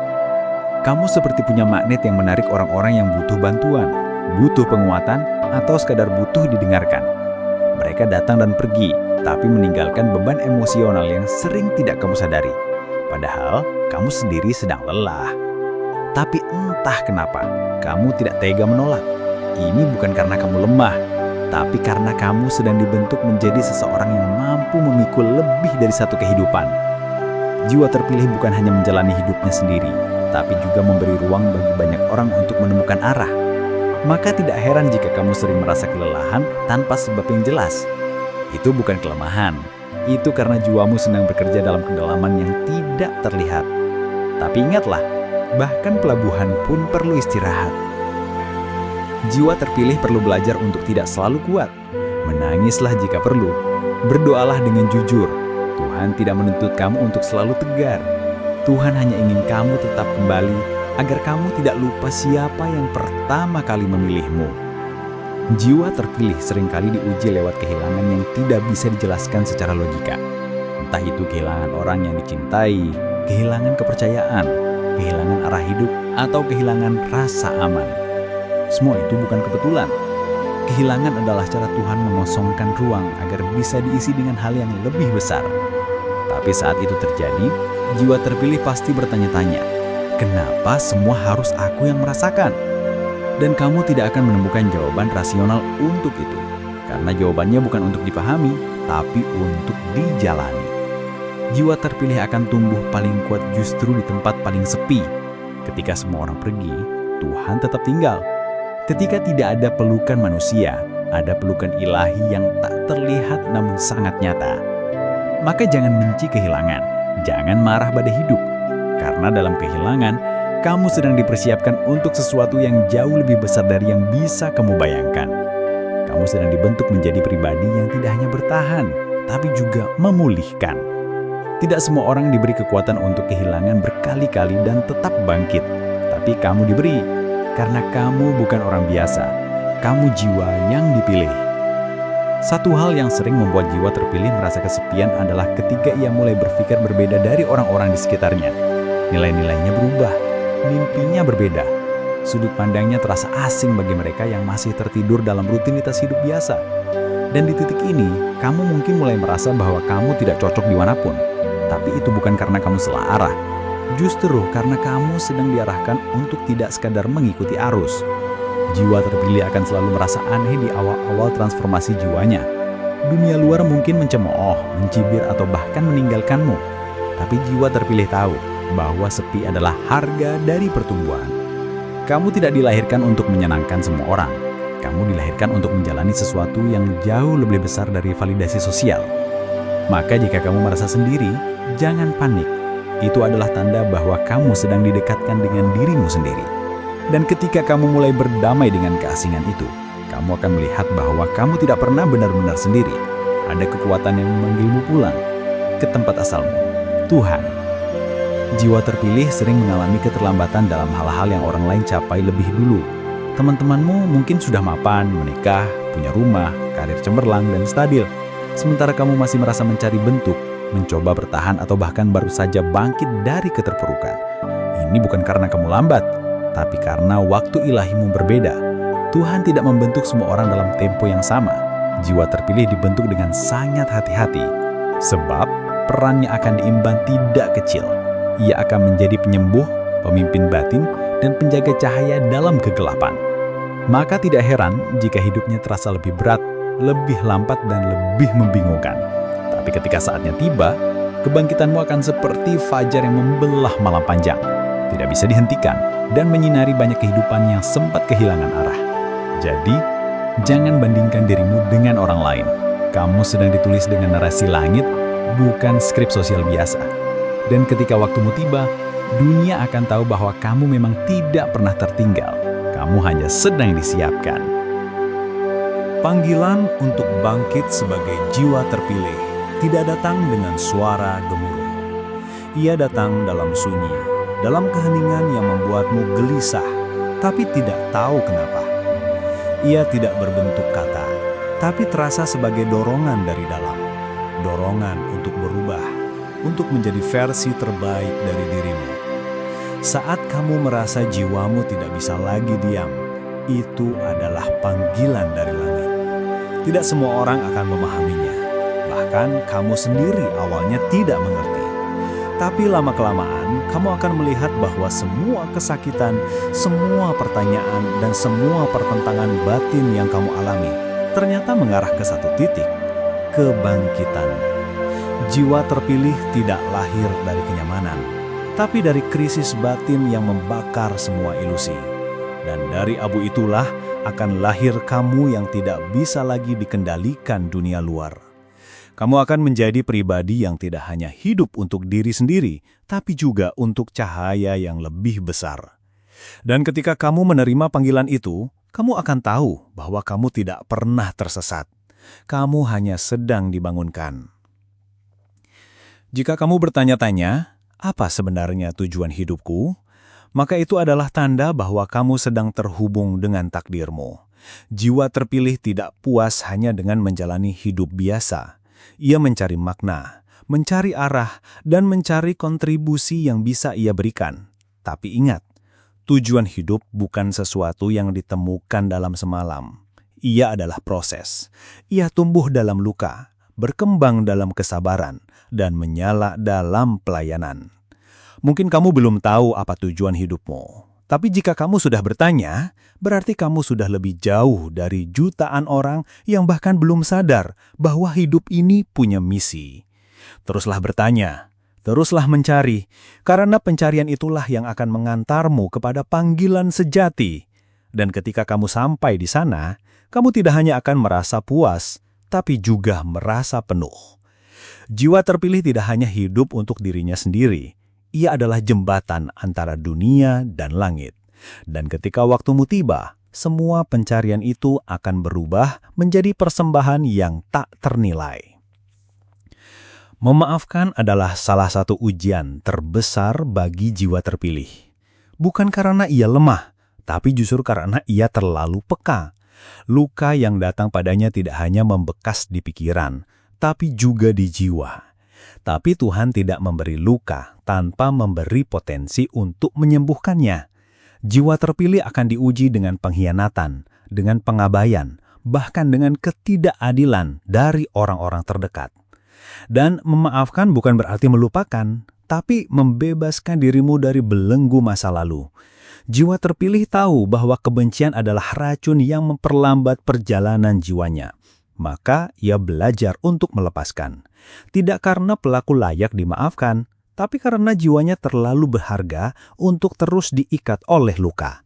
Kamu seperti punya magnet yang menarik orang-orang yang butuh bantuan, butuh penguatan, atau sekadar butuh didengarkan. Mereka datang dan pergi, tapi meninggalkan beban emosional yang sering tidak kamu sadari. Padahal, kamu sendiri sedang lelah. Tapi entah kenapa, kamu tidak tega menolak. Ini bukan karena kamu lemah, tapi karena kamu sedang dibentuk menjadi seseorang yang mampu memikul lebih dari satu kehidupan. Jiwa terpilih bukan hanya menjalani hidupnya sendiri, tapi juga memberi ruang bagi banyak orang untuk menemukan arah. Maka tidak heran jika kamu sering merasa kelelahan tanpa sebab yang jelas. Itu bukan kelemahan, itu karena jiwamu sedang bekerja dalam kedalaman yang tidak terlihat. Tapi ingatlah, bahkan pelabuhan pun perlu istirahat. Jiwa terpilih perlu belajar untuk tidak selalu kuat. Menangislah jika perlu. Berdoalah dengan jujur. Tuhan tidak menuntut kamu untuk selalu tegar. Tuhan hanya ingin kamu tetap kembali agar kamu tidak lupa siapa yang pertama kali memilihmu. Jiwa terpilih seringkali diuji lewat kehilangan yang tidak bisa dijelaskan secara logika. Entah itu kehilangan orang yang dicintai, kehilangan kepercayaan, kehilangan arah hidup, atau kehilangan rasa aman. Semua itu bukan kebetulan. Kehilangan adalah cara Tuhan mengosongkan ruang agar bisa diisi dengan hal yang lebih besar. Tapi saat itu terjadi, jiwa terpilih pasti bertanya-tanya, kenapa semua harus aku yang merasakan? Dan kamu tidak akan menemukan jawaban rasional untuk itu. Karena jawabannya bukan untuk dipahami, tapi untuk dijalani. Jiwa terpilih akan tumbuh paling kuat justru di tempat paling sepi. Ketika semua orang pergi, Tuhan tetap tinggal. Ketika tidak ada pelukan manusia, ada pelukan ilahi yang tak terlihat namun sangat nyata. Maka jangan benci kehilangan, jangan marah pada hidup. Karena dalam kehilangan, kamu sedang dipersiapkan untuk sesuatu yang jauh lebih besar dari yang bisa kamu bayangkan. Kamu sedang dibentuk menjadi pribadi yang tidak hanya bertahan, tapi juga memulihkan. Tidak semua orang diberi kekuatan untuk kehilangan berkali-kali dan tetap bangkit. Tapi kamu diberi. Karena kamu bukan orang biasa, kamu jiwa yang dipilih. Satu hal yang sering membuat jiwa terpilih merasa kesepian adalah ketika ia mulai berpikir berbeda dari orang-orang di sekitarnya. Nilai-nilainya berubah, mimpinya berbeda. Sudut pandangnya terasa asing bagi mereka yang masih tertidur dalam rutinitas hidup biasa. Dan di titik ini, kamu mungkin mulai merasa bahwa kamu tidak cocok dimanapun. Tapi itu bukan karena kamu salah arah. Justru karena kamu sedang diarahkan untuk tidak sekadar mengikuti arus. Jiwa terpilih akan selalu merasa aneh di awal-awal transformasi jiwanya. Dunia luar mungkin mencemooh, mencibir, atau bahkan meninggalkanmu. Tapi jiwa terpilih tahu bahwa sepi adalah harga dari pertumbuhan. Kamu tidak dilahirkan untuk menyenangkan semua orang. Kamu dilahirkan untuk menjalani sesuatu yang jauh lebih besar dari validasi sosial. Maka jika kamu merasa sendiri, jangan panik. Itu adalah tanda bahwa kamu sedang didekatkan dengan dirimu sendiri. Dan ketika kamu mulai berdamai dengan keasingan itu, kamu akan melihat bahwa kamu tidak pernah benar-benar sendiri. Ada kekuatan yang memanggilmu pulang ke tempat asalmu, Tuhan. Jiwa terpilih sering mengalami keterlambatan dalam hal-hal yang orang lain capai lebih dulu. Teman-temanmu mungkin sudah mapan, menikah, punya rumah, karir cemerlang dan stabil. Sementara kamu masih merasa mencari bentuk, mencoba bertahan atau bahkan baru saja bangkit dari keterpurukan. Ini bukan karena kamu lambat, tapi karena waktu ilahimu berbeda. Tuhan tidak membentuk semua orang dalam tempo yang sama. Jiwa terpilih dibentuk dengan sangat hati-hati. Sebab perannya akan diemban tidak kecil. Ia akan menjadi penyembuh, pemimpin batin, dan penjaga cahaya dalam kegelapan. Maka tidak heran jika hidupnya terasa lebih berat, lebih lambat, dan lebih membingungkan. Tapi ketika saatnya tiba, kebangkitanmu akan seperti fajar yang membelah malam panjang. Tidak bisa dihentikan dan menyinari banyak kehidupan yang sempat kehilangan arah. Jadi, jangan bandingkan dirimu dengan orang lain. Kamu sedang ditulis dengan narasi langit, bukan skrip sosial biasa. Dan ketika waktumu tiba, dunia akan tahu bahwa kamu memang tidak pernah tertinggal. Kamu hanya sedang disiapkan. Panggilan untuk bangkit sebagai jiwa terpilih tidak datang dengan suara gemuruh. Ia datang dalam sunyi, dalam keheningan yang membuatmu gelisah, tapi tidak tahu kenapa. Ia tidak berbentuk kata, tapi terasa sebagai dorongan dari dalam. Dorongan untuk berubah, untuk menjadi versi terbaik dari dirimu. Saat kamu merasa jiwamu tidak bisa lagi diam, itu adalah panggilan dari langit. Tidak semua orang akan memahaminya. Bahkan kamu sendiri awalnya tidak mengerti. Tapi lama-kelamaan, kamu akan melihat bahwa semua kesakitan, semua pertanyaan, dan semua pertentangan batin yang kamu alami ternyata mengarah ke satu titik, kebangkitan. Jiwa terpilih tidak lahir dari kenyamanan, tapi dari krisis batin yang membakar semua ilusi. Dan dari abu itulah akan lahir kamu yang tidak bisa lagi dikendalikan dunia luar. Kamu akan menjadi pribadi yang tidak hanya hidup untuk diri sendiri, tapi juga untuk cahaya yang lebih besar. Dan ketika kamu menerima panggilan itu, kamu akan tahu bahwa kamu tidak pernah tersesat. Kamu hanya sedang dibangunkan. Jika kamu bertanya-tanya, apa sebenarnya tujuan hidupku? Maka itu adalah tanda bahwa kamu sedang terhubung dengan takdirmu. Jiwa terpilih tidak puas hanya dengan menjalani hidup biasa. Ia mencari makna, mencari arah, dan mencari kontribusi yang bisa ia berikan. Tapi ingat, tujuan hidup bukan sesuatu yang ditemukan dalam semalam. Ia adalah proses. Ia tumbuh dalam luka, berkembang dalam kesabaran, dan menyala dalam pelayanan. Mungkin kamu belum tahu apa tujuan hidupmu. Tapi jika kamu sudah bertanya, berarti kamu sudah lebih jauh dari jutaan orang yang bahkan belum sadar bahwa hidup ini punya misi. Teruslah bertanya, teruslah mencari, karena pencarian itulah yang akan mengantarmu kepada panggilan sejati. Dan ketika kamu sampai di sana, kamu tidak hanya akan merasa puas, tapi juga merasa penuh. Jiwa terpilih tidak hanya hidup untuk dirinya sendiri. Ia adalah jembatan antara dunia dan langit. Dan ketika waktumu tiba, semua pencarian itu akan berubah menjadi persembahan yang tak ternilai. Memaafkan adalah salah satu ujian terbesar bagi jiwa terpilih. Bukan karena ia lemah, tapi justru karena ia terlalu peka. Luka yang datang padanya tidak hanya membekas di pikiran, tapi juga di jiwa. Tapi Tuhan tidak memberi luka tanpa memberi potensi untuk menyembuhkannya. Jiwa terpilih akan diuji dengan pengkhianatan, dengan pengabaian, bahkan dengan ketidakadilan dari orang-orang terdekat. Dan memaafkan bukan berarti melupakan, tapi membebaskan dirimu dari belenggu masa lalu. Jiwa terpilih tahu bahwa kebencian adalah racun yang memperlambat perjalanan jiwanya. Maka ia belajar untuk melepaskan. Tidak karena pelaku layak dimaafkan, tapi karena jiwanya terlalu berharga untuk terus diikat oleh luka.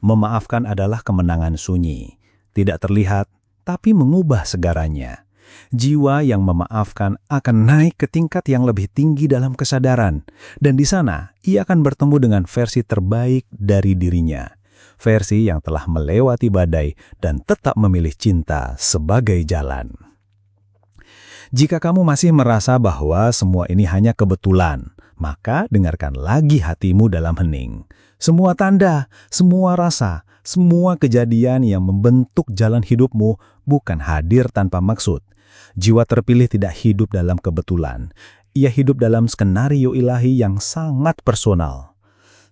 Memaafkan adalah kemenangan sunyi, tidak terlihat, tapi mengubah segaranya. Jiwa yang memaafkan akan naik ke tingkat yang lebih tinggi dalam kesadaran, dan di sana ia akan bertemu dengan versi terbaik dari dirinya. Versi yang telah melewati badai dan tetap memilih cinta sebagai jalan. Jika kamu masih merasa bahwa semua ini hanya kebetulan, maka dengarkan lagi hatimu dalam hening. Semua tanda, semua rasa, semua kejadian yang membentuk jalan hidupmu bukan hadir tanpa maksud. Jiwa terpilih tidak hidup dalam kebetulan. Ia hidup dalam skenario ilahi yang sangat personal.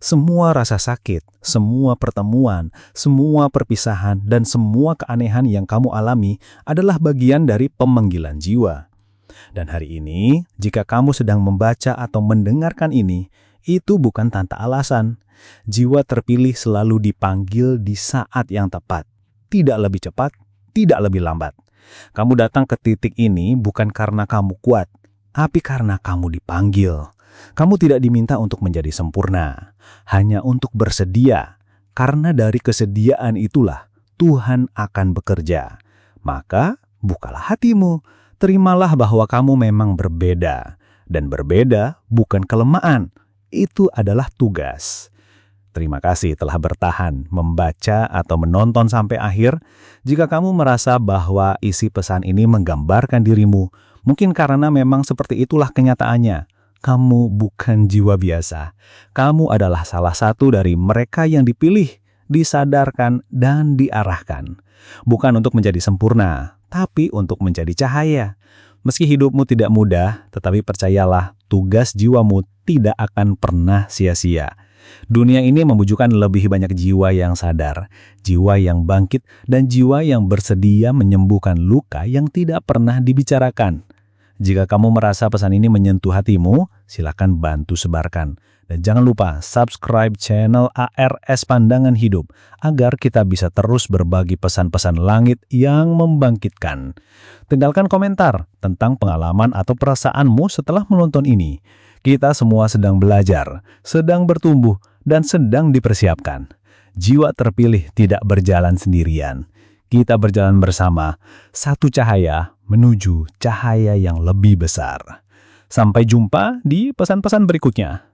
Semua rasa sakit, semua pertemuan, semua perpisahan, dan semua keanehan yang kamu alami adalah bagian dari pemanggilan jiwa. Dan hari ini, jika kamu sedang membaca atau mendengarkan ini, Itu bukan tanpa alasan. Jiwa terpilih selalu dipanggil di saat yang tepat. Tidak lebih cepat, tidak lebih lambat. Kamu datang ke titik ini bukan karena kamu kuat, tapi karena kamu dipanggil. Kamu tidak diminta untuk menjadi sempurna, hanya untuk bersedia. Karena dari kesediaan itulah Tuhan akan bekerja. Maka, bukalah hatimu. Terimalah bahwa kamu memang berbeda. Dan berbeda bukan kelemahan. Itu adalah tugas. Terima kasih telah bertahan, membaca atau menonton sampai akhir. Jika kamu merasa bahwa isi pesan ini menggambarkan dirimu, mungkin karena memang seperti itulah kenyataannya. Kamu bukan jiwa biasa. Kamu adalah salah satu dari mereka yang dipilih, disadarkan, dan diarahkan. Bukan untuk menjadi sempurna, tapi untuk menjadi cahaya. Meski hidupmu tidak mudah, tetapi percayalah, tugas jiwamu tidak akan pernah sia-sia. Dunia ini membutuhkan lebih banyak jiwa yang sadar, jiwa yang bangkit, dan jiwa yang bersedia menyembuhkan luka yang tidak pernah dibicarakan. Jika kamu merasa pesan ini menyentuh hatimu, silakan bantu sebarkan. Dan jangan lupa subscribe channel ARS Pandangan Hidup agar kita bisa terus berbagi pesan-pesan langit yang membangkitkan. Tinggalkan komentar tentang pengalaman atau perasaanmu setelah menonton ini. Kita semua sedang belajar, sedang bertumbuh, dan sedang dipersiapkan. Jiwa terpilih tidak berjalan sendirian. Kita berjalan bersama, satu cahaya menuju cahaya yang lebih besar. Sampai jumpa di pesan-pesan berikutnya.